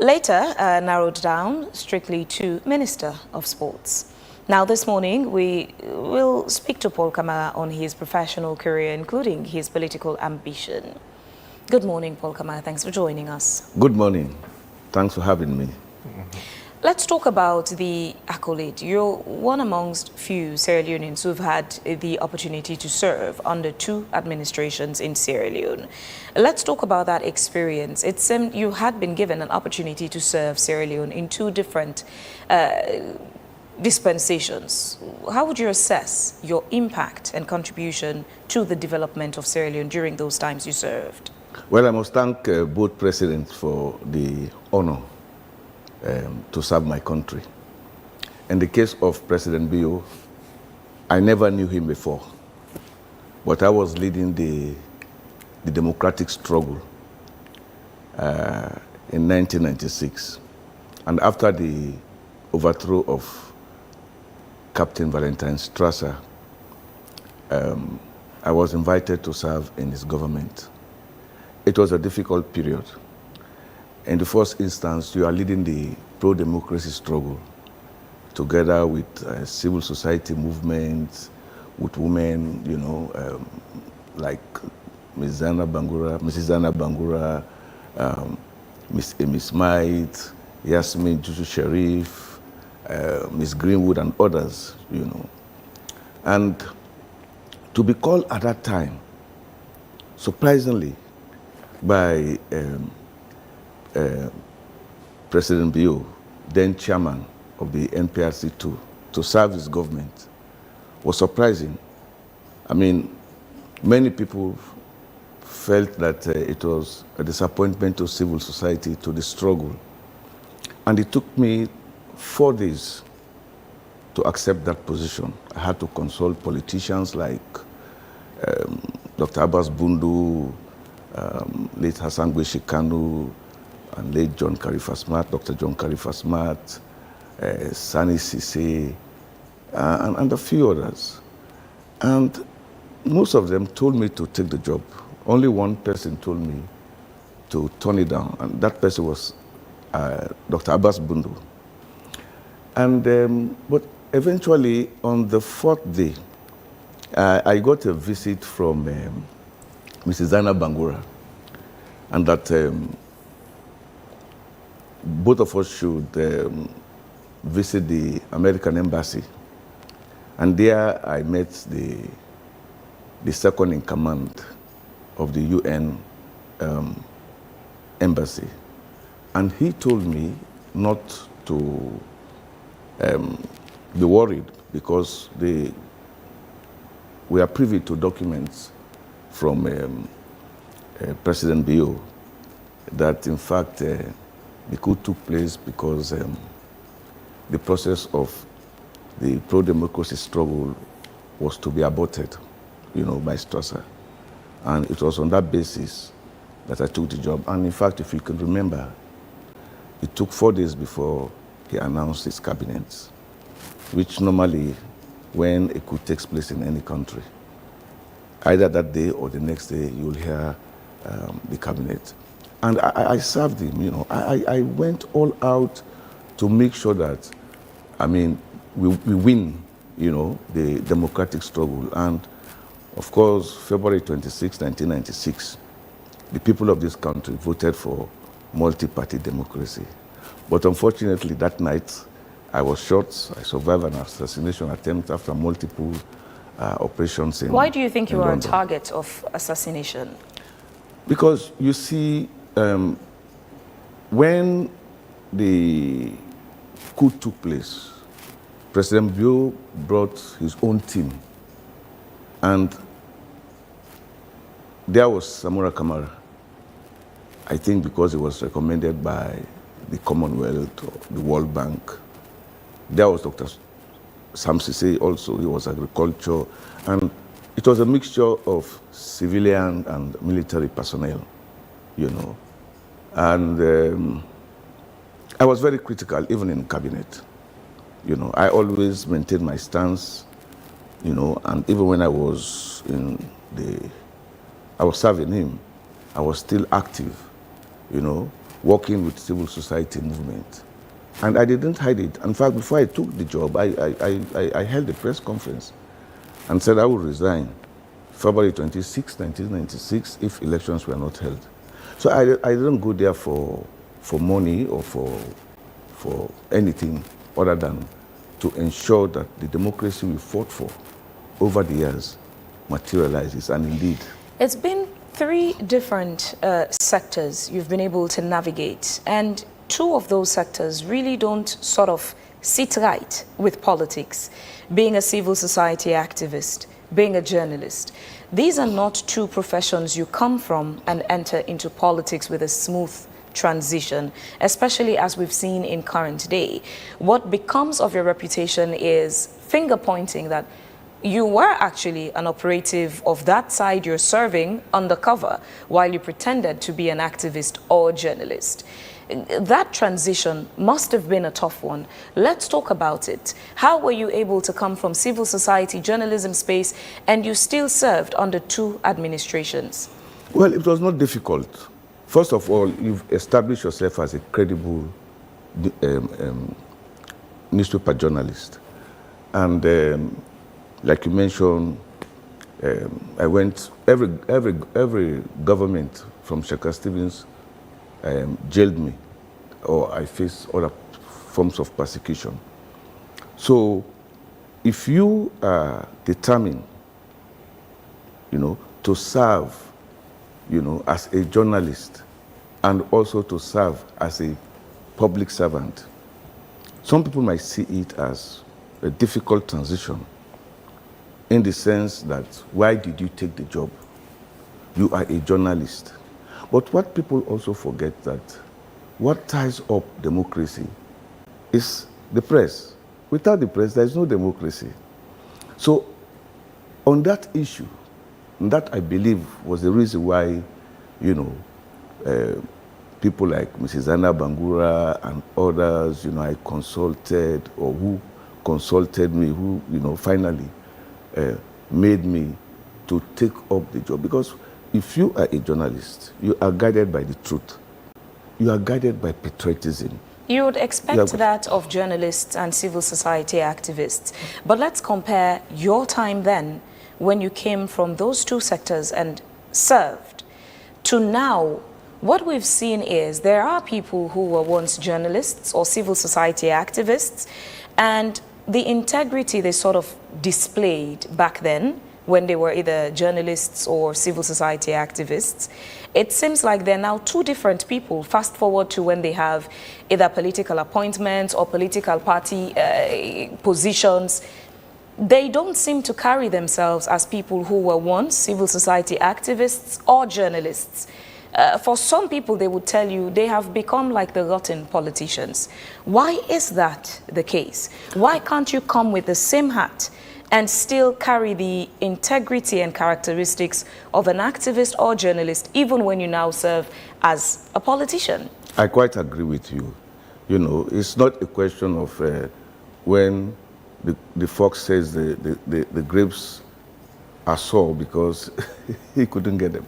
Later narrowed down strictly to Minister of Sports. Now this morning we will speak to Paul Kamara on his professional career, including his political ambition. Good morning, Paul Kamara. Thanks for joining us. Good morning. Thanks for having me. Let's talk about the accolade. You're one amongst few Sierra Leoneans who've had the opportunity to serve under two administrations in Sierra Leone. Let's talk about that experience. It seemed you had been given an opportunity to serve Sierra Leone in two different dispensations. How would you assess your impact and contribution to the development of Sierra Leone during those times you served? Well, I must thank both presidents for the honor to serve my country. In the case of President Bio, I never knew him before, but I was leading the democratic struggle in 1996. And after the overthrow of Captain Valentine Strasser, I was invited to serve in his government. It was a difficult period. In the first instance, you are leading the pro-democracy struggle together with civil society movements, with women, you know, like Mrs. Zana Bangura, Miss Amy Smythe, Yasmin Juju Sharif, Miss Greenwood and others, you know. And to be called at that time, surprisingly, by President Bio, then chairman of the NPRC2, to serve his government was surprising. I mean, many people felt that it was a disappointment to civil society, to the struggle. And it took me 4 days to accept that position. I had to consult politicians like Dr. Abbas Bundu, late Hassan Gweshikanu, and late John Karifa Smart, Dr. John Karifa Smart, Sani Sise, and a few others. And most of them told me to take the job. Only one person told me to turn it down, and that person was Dr. Abbas Bundu. And but eventually, on the 4th day, I got a visit from Mrs. Zana Bangura. and that both of us should visit the American embassy. And there I met the second in command of the UN embassy. And he told me not to be worried because we are privy to documents from President Bio that in fact the coup took place because the process of the pro-democracy struggle was to be aborted, by Strasser. And it was on that basis that I took the job. And in fact, if you can remember, it took 4 days before he announced his cabinet, which normally, when a coup takes place in any country, either that day or the next day, you'll hear the cabinet. And I served him, I went all out to make sure that, we win, the democratic struggle. And of course, February 26, 1996, the people of this country voted for multi-party democracy. But unfortunately, that night, I was shot. I survived an assassination attempt after multiple operations in Why do you think you were a London. target of assassination? Because you see, when the coup took place, President Bio brought his own team. And there was Samura Kamara. I think because he was recommended by the Commonwealth or the World Bank. There was Dr. Sam Sise also, he was agriculture. And it was a mixture of civilian and military personnel, And I was very critical, even in cabinet. I always maintained my stance, and even when I was I was serving him, I was still active, working with civil society movement. And I didn't hide it. In fact, before I took the job, I held a press conference and said I would resign February 26, 1996, if elections were not held. So I didn't go there for money or for anything other than to ensure that the democracy we fought for over the years materializes, and indeed. It's been 3 different sectors you've been able to navigate, and 2 of those sectors really don't sort of sit right with politics. Being a civil society activist, being a journalist. These are not 2 professions you come from and enter into politics with a smooth transition, especially as we've seen in current day. What becomes of your reputation is finger pointing that you were actually an operative of that side you're serving undercover while you pretended to be an activist or journalist. That transition must have been a tough one. Let's talk about it. How were you able to come from civil society journalism space and you still served under 2 administrations? Well, it was not difficult. First of all, you've established yourself as a credible newspaper journalist. And like you mentioned, I went, every government from Shaka Stevens jailed me, or I faced other forms of persecution. So if you are determined, to serve, as a journalist and also to serve as a public servant, some people might see it as a difficult transition in the sense that, why did you take the job? You are a journalist. But what people also forget that what ties up democracy is the press. Without the press, there is no democracy. So on that issue, that I believe was the reason why, people like Mrs. Anna Bangura and others, I consulted, or who consulted me, who, finally made me to take up the job. Because if you are a journalist, you are guided by the truth. You are guided by patriotism. You would expect that of journalists and civil society activists. But let's compare your time then, when you came from those 2 sectors and served, to now, What we've seen is there are people who were once journalists or civil society activists, and the integrity they sort of displayed back then when they were either journalists or civil society activists, it seems like they're now two different people. Fast forward to when they have either political appointments or political party positions, they don't seem to carry themselves as people who were once civil society activists or journalists. For some people, they would tell you they have become like the rotten politicians. Why is that the case? Why can't you come with the same hat and still carry the integrity and characteristics of an activist or journalist, even when you now serve as a politician? I quite agree with you. You know, it's not a question of when the fox says the grapes are sour because he couldn't get them.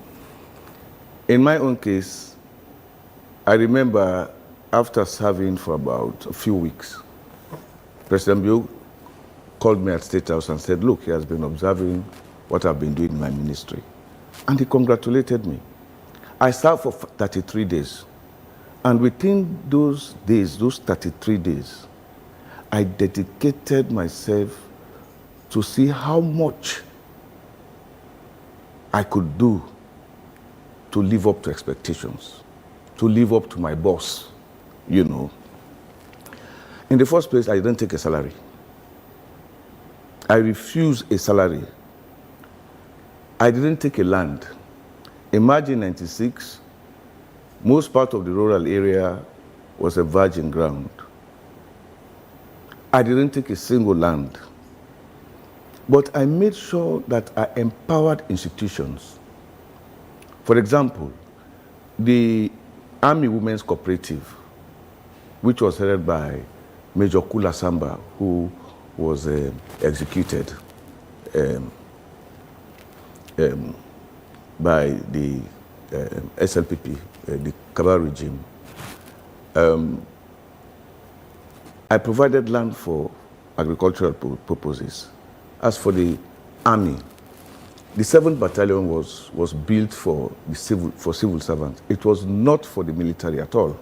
In my own case, I remember after serving for about a few weeks, President Bio called me at State House and said, look, he has been observing what I've been doing in my ministry. And he congratulated me. I served for 33 days. And within those days, those 33 days, I dedicated myself to see how much I could do to live up to expectations, to live up to my boss, you know. In the first place, I didn't take a salary. I refused a salary. I didn't take a land. Imagine 96, most part of the rural area was a virgin ground. I didn't take a single land. But I made sure that I empowered institutions. For example, the Army Women's Cooperative, which was headed by Major Kula Samba, who was executed by the SLPP, the Kabal regime. I provided land for agricultural purposes. As for the army, the 7th Battalion was built for civil servants. It was not for the military at all.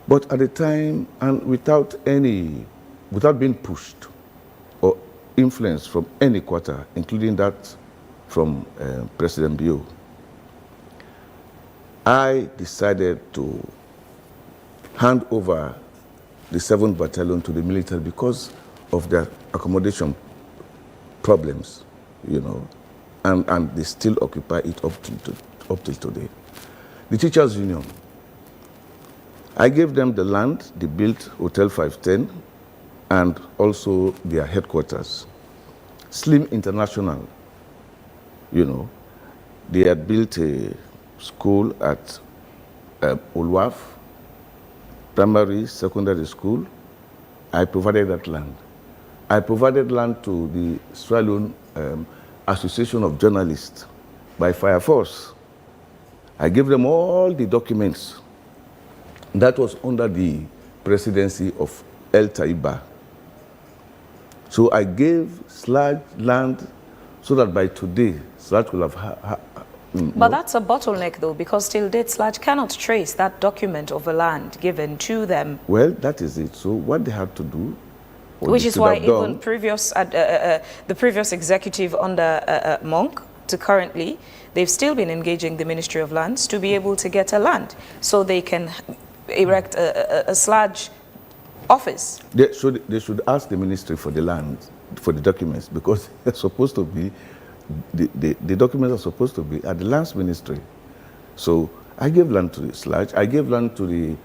But at the time, and without being pushed or influenced from any quarter, including that from President Bio, I decided to hand over the 7th Battalion to the military because of their accommodation problems, you know, and they still occupy it up till today. The Teachers Union, I gave them the land, they built Hotel 510, and also their headquarters. Slim International, you know, they had built a school at Ulwaf, primary, secondary school. I provided that land. I provided land to the Sierra Leone Association of Journalists by Fire Force. I gave them all the documents. That was under the presidency of El Taiba. So I gave SLAG land so that by today, SLAG will have... But that's a bottleneck, though, because till date, SLAG cannot trace that document of a land given to them. Well, that is it. So what they had to do... Which is why even the previous executive under Monk to currently, they've still been engaging the Ministry of Lands to be able to get a land so they can erect a SLAG office. They should ask the ministry for the land, for the documents, because they're supposed to be, the documents are supposed to be at the lands ministry. So I gave land to the SLAG, I gave land to the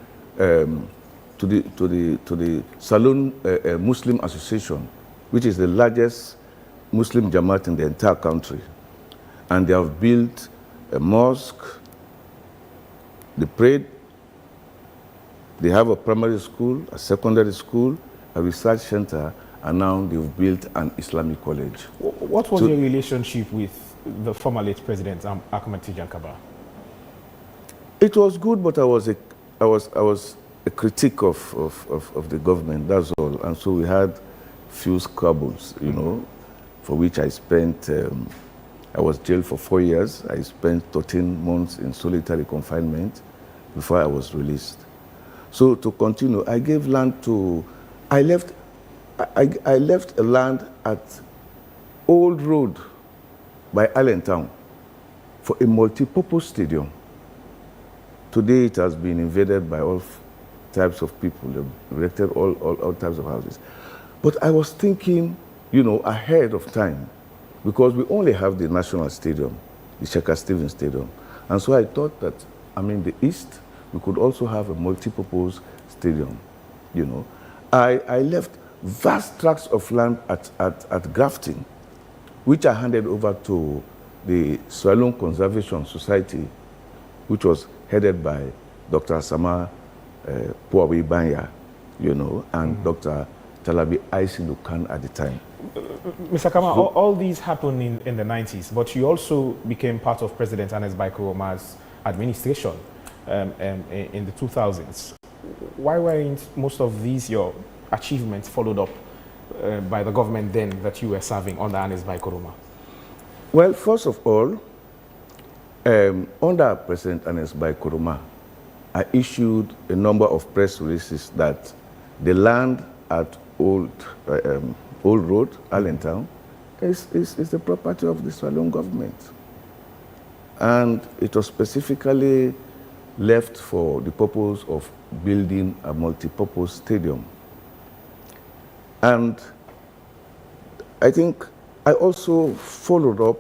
Saloon Muslim Association, which is the largest Muslim Jamaat in the entire country. And they have built a mosque, they prayed, they have a primary school, a secondary school, a research center, and now they've built an Islamic college. What was your relationship with the former late President Ahmed Tijan Kaba? It was good, but I was a critic of the government, that's all. And so we had few squabbles, you know, for which I spent I was jailed for 4 years. I spent 13 months in solitary confinement before I was released. So to continue, I gave land to, I left a land at Old Road by Allentown for a multi-purpose stadium. Today it has been invaded by all types of people. They've erected all types of houses. But I was thinking, you know, ahead of time, because we only have the National Stadium, the Sheikh Stevens Stadium. And so I thought that, the East, we could also have a multi-purpose stadium, you know. I left vast tracts of land at Grafton, which I handed over to the Sierra Leone Conservation Society, which was headed by Dr. Asama Puawi Banya, you know, and Dr. Talabi Aisilu Khan at the time. Mr. Kama, so, all these happened in the 90s, but you also became part of President Ernest Bai Koroma's administration in the 2000s. Why weren't most of these your achievements followed up by the government then that you were serving under Ernest Bai Koroma? Well, first of all, under President Ernest Bai Koroma, I issued a number of press releases that the land at Old Road, Allentown, is the property of the Sierra Leone government. And it was specifically left for the purpose of building a multi-purpose stadium. And I think I also followed up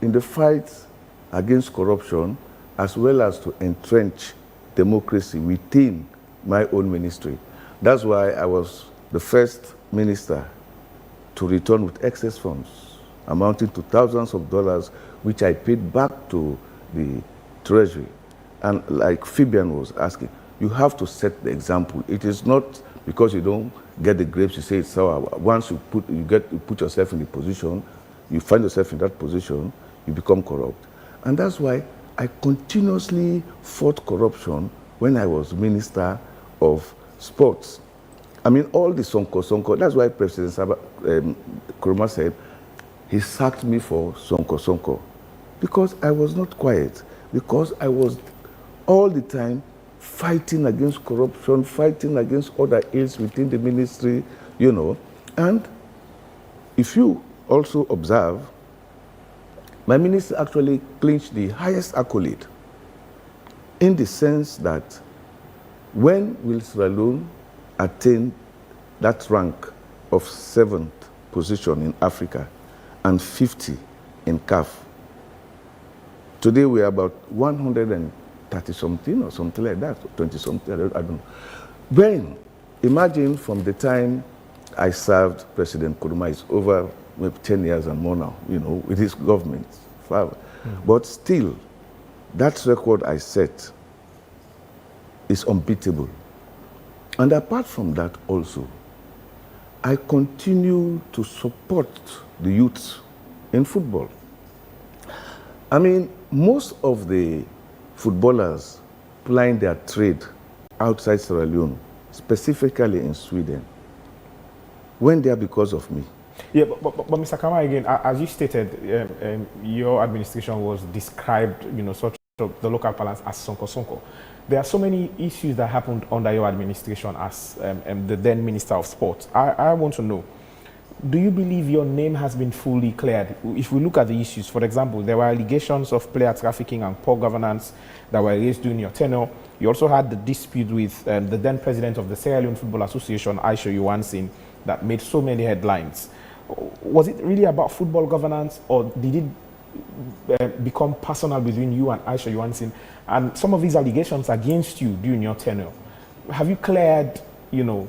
in the fight against corruption, as well as to entrench democracy within my own ministry. That's why I was the first minister to return with excess funds amounting to thousands of dollars, which I paid back to the Treasury. And like Fabian was asking, you have to set the example. It is not because you don't get the grapes, you say it's sour. Once you put yourself in the position, you find yourself in that position, you become corrupt. And that's why I continuously fought corruption when I was Minister of Sports. All the Sonko, that's why President Koroma said he sacked me for Sonko. Because I was not quiet, because I was all the time fighting against corruption, fighting against other ills within the ministry, you know. And if you also observe, my minister actually clinched the highest accolade in the sense that when will Sierra Leone attain that rank of 7th position in Africa and 50 in CAF, today we are about 130 something or something like that, 20 something, I don't know. Then, imagine from the time I served President Koroma, it's over maybe 10 years and more now, you know, with his government. But still, that record I set is unbeatable. And apart from that also, I continue to support the youth in football. Most of the footballers plying their trade outside Sierra Leone, specifically in Sweden, went there because of me. Yeah, but Mr. Kama, again, as you stated, your administration was described, you know, such the local parlance as Sonko. There are so many issues that happened under your administration as the then Minister of Sport. I want to know, do you believe your name has been fully cleared? If we look at the issues, for example, there were allegations of player trafficking and poor governance that were raised during your tenure. You also had the dispute with the then president of the Sierra Leone Football Association, Aisha Yuansin, that made so many headlines. Was it really about football governance, or did it become personal between you and Aisha Yuansin? And some of these allegations against you during your tenure, have you cleared, you know,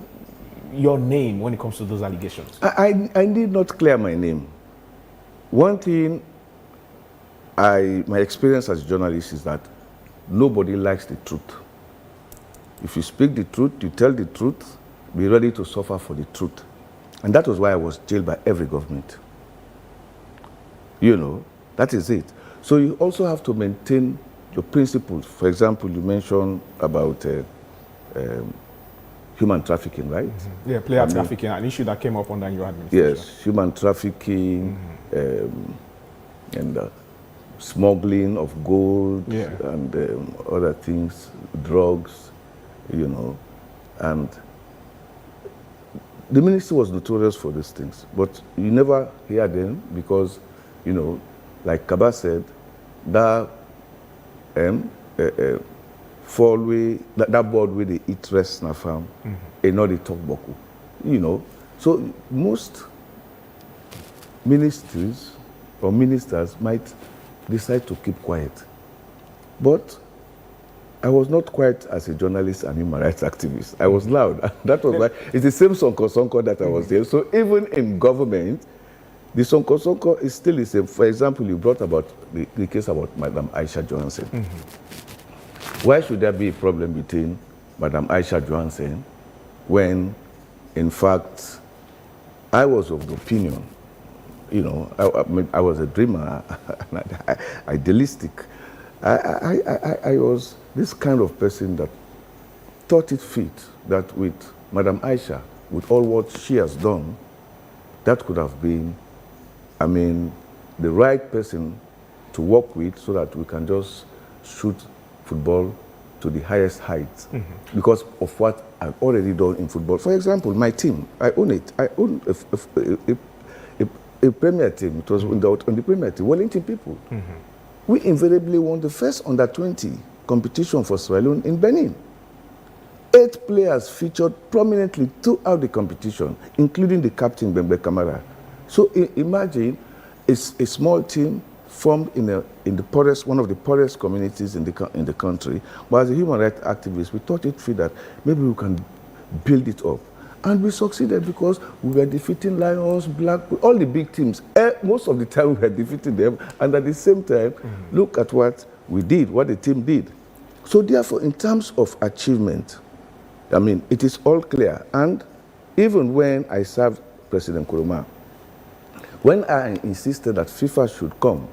your name when it comes to those allegations? I did not clear my name. One thing, my experience as a journalist is that nobody likes the truth. If you speak the truth, you tell the truth, be ready to suffer for the truth. And that was why I was jailed by every government. You know, that is it. So you also have to maintain your principles. For example, you mentioned about human trafficking, right? Mm-hmm. Yeah, player trafficking, an issue that came up under your administration. Yes, human trafficking, and smuggling of gold Yeah. and other things, drugs, you know, and the ministry was notorious for these things, but you never hear them because, you know, like Kaba said, that that board where they eat rest na farm, and not they talk boku, you know. So most ministries or ministers might decide to keep quiet, but I was not quiet as a journalist and human rights activist. I was loud. That was why it's the same sonko that I was there. So even in government, the sonko is still the same. For example, you brought about the case about Madam Aisha Johansen. Why should there be a problem between Madam Aisha Johansen when, in fact, I was of the opinion, you know, I was a dreamer, idealistic. I was this kind of person that thought it fit that with Madam Aisha, with all what she has done, that could have been, I mean, the right person to work with so that we can just shoot football to the highest heights because of what I've already done in football. For example, my team, I own it. I own a Premier team. It was on the Premier team, Wellington people. We invariably won the first under-20 competition for Sierra Leone in Benin. 8 players featured prominently throughout the competition, including the captain, Bembe Kamara. So imagine a small team formed in the poorest, one of the poorest communities in the country. But as a human rights activist, we thought it fit that maybe we can build it up. And we succeeded because we were defeating Lions, Blackpool, all the big teams. Most of the time we were defeating them. And at the same time, look at what we did, what the team did. So therefore, in terms of achievement, I mean, it is all clear. And even when I served President Nkrumah, when I insisted that FIFA should come,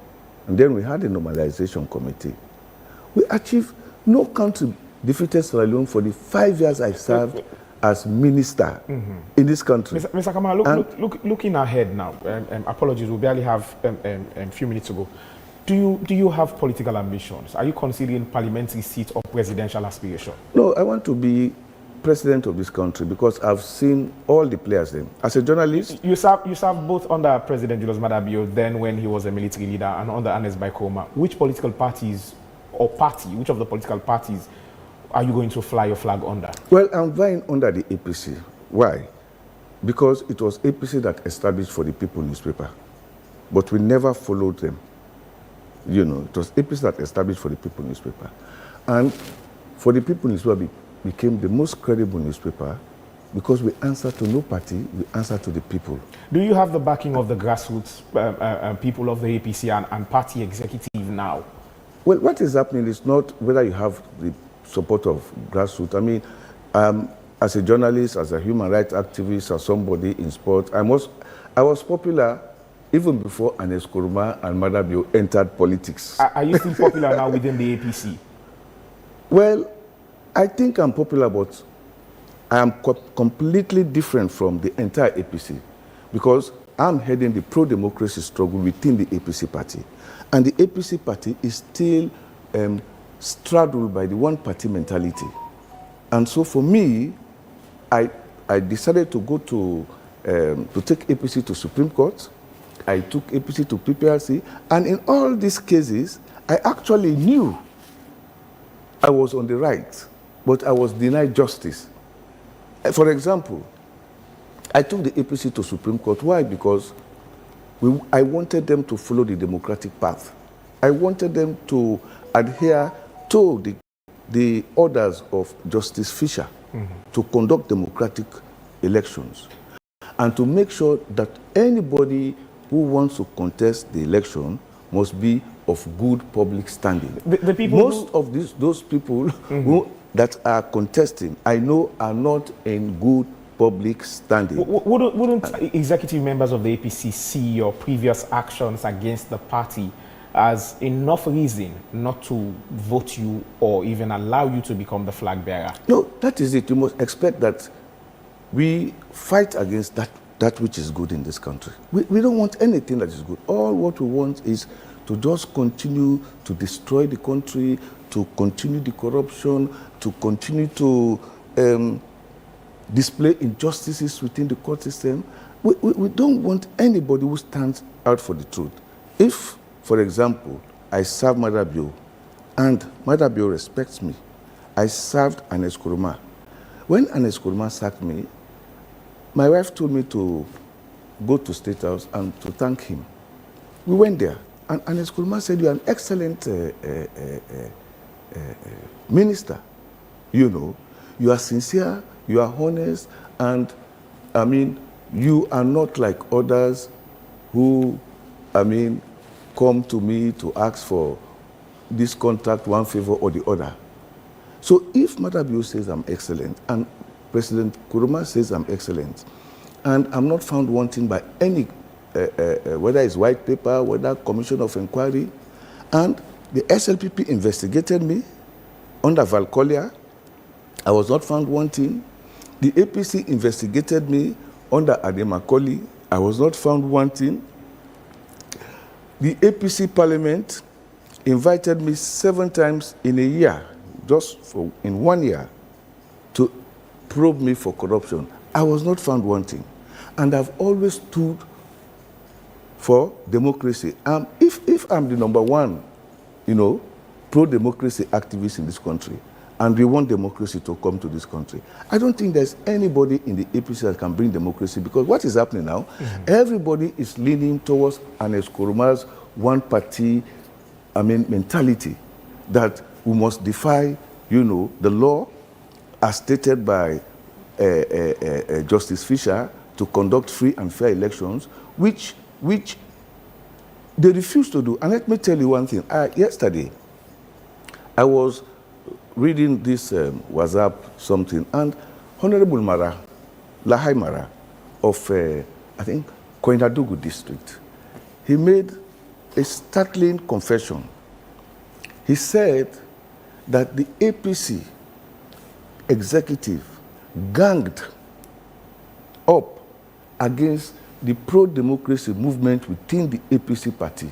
and then we had a normalization committee, we achieved, no country defeated Sierra Leone for the 5 years I served as minister in this country. Mr. Kamara, looking ahead now, apologies, we barely have a few minutes to go. Do you have political ambitions? Are you considering parliamentary seat or presidential aspiration? No, I want to be president of this country because I've seen all the players then. As a journalist... You served both under President Julius Maada Bio, then when he was a military leader, and under Ernest Bai Koroma. Which political parties or party, which of the political parties are you going to fly your flag under? Well, I'm vying under the APC. Why? Because it was APC that established For the People newspaper. But we never followed them. You know, it was APC that established For the People newspaper. And For the People newspaper became the most credible newspaper because we answer to no party, we answer to the people. Do you have the backing of the grassroots people of the APC and party executive now? Well, what is happening is not whether you have the support of grassroots. I mean, as a journalist, as a human rights activist, as somebody in sport, I was popular even before Ernest Koroma and Maada Bio entered politics. Are you still popular now within the APC? Well, I think I'm popular, but I am completely different from the entire APC because I'm heading the pro-democracy struggle within the APC party. And the APC party is still straddled by the one-party mentality. And so for me, I decided to go to take APC to Supreme Court. I took APC to PPRC. And in all these cases, I actually knew I was on the right, but I was denied justice. For example, I took the APC to Supreme Court. Why? Because I wanted them to follow the democratic path. I wanted them to adhere to the orders of Justice Fisher to conduct democratic elections and to make sure that anybody who wants to contest the election must be of good public standing. The people Most of those people that are contesting, I know, are not in good public standing. Wouldn't executive members of the APC see your previous actions against the party as enough reason not to vote you or even allow you to become the flag bearer? No, that is it. You must expect that we fight against that that which is good in this country. We don't want anything that is good. All what we want is to just continue to destroy the country, to continue the corruption, to continue to display injustices within the court system. We don't want anybody who stands out for the truth. If, for example, I serve Madabio and Madabio respects me, I served Anes Kuruma. When Anes Kuruma sacked me, my wife told me to go to State House and to thank him. We went there, and Anes Kuruma said, "You are an excellent minister. You know, you are sincere, you are honest, and I mean, you are not like others who, I mean, come to me to ask for this contract, one favor or the other." So if Madabio says I'm excellent, and President Kuruma says I'm excellent, and I'm not found wanting by any, whether it's white paper, whether commission of inquiry, and the SLPP investigated me under Valcolia, I was not found wanting. The APC investigated me under Ademakoli, I was not found wanting. The APC Parliament invited me 7 times in a year, just in 1 year, to probe me for corruption. I was not found wanting. And I've always stood for democracy. If I'm the #1, you know, pro-democracy activist in this country, and we want democracy to come to this country, I don't think there's anybody in the APC that can bring democracy, because what is happening now, everybody is leaning towards Anes Kuruma's one-party, mentality, that we must defy, you know, the law as stated by Justice Fisher to conduct free and fair elections, which they refuse to do. And let me tell you one thing. Yesterday, I was reading this WhatsApp something, and Honorable Mara, Lahai Mara, of, I think, Koinadugu district, he made a startling confession. He said that the APC executive ganged up against the pro-democracy movement within the APC party.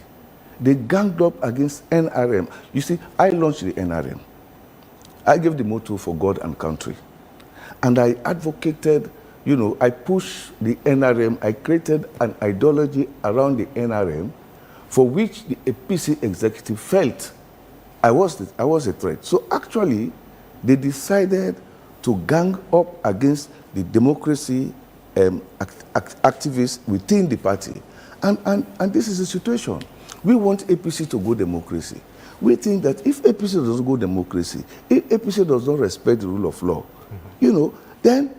They ganged up against NRM. You see, I launched the NRM. I gave the motto for God and country. And I advocated, you know, I pushed the NRM. I created an ideology around the NRM for which the APC executive felt I was a threat. So actually, they decided to gang up against the democracy activists within the party. And this is the situation. We want APC to go democracy. We think that if APC doesn't go democracy, if APC does not respect the rule of law, you know, then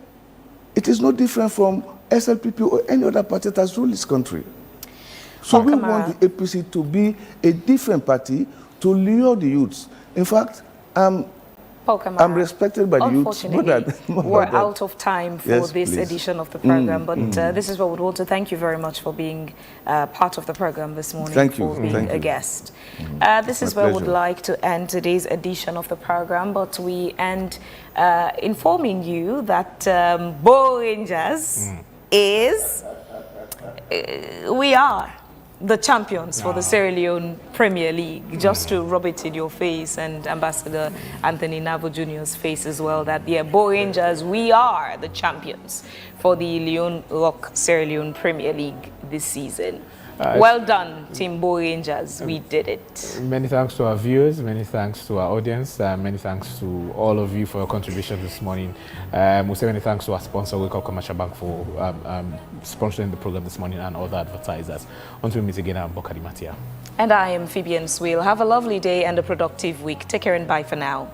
it is no different from SLPP or any other party that has ruled this country. So we want the APC to be a different party to lure the youths. In fact, I'm respected by the youths. We're out of time for this edition of the program, but this is what we want to thank you very much for being part of the program this morning, for being a guest. This is where we'd like to end today's edition of the program, but we end informing you that Bo Rangers we are the champions for the Sierra Leone Premier League, just to rub it in your face, and Ambassador Anthony Navo Jr.'s face as well, that Bo Rangers, we are the champions for the Leone Rock Sierra Leone Premier League this season. Well done, Team Bo Rangers. We did it. Many thanks to our viewers, many thanks to our audience, many thanks to all of you for your contribution this morning. We say many thanks to our sponsor, Wakeup Commercial Bank, for sponsoring the program this morning, and other advertisers. Until we meet again, I'm Bokari Matia. And I am Phoebe Swale. Have a lovely day and a productive week. Take care and bye for now.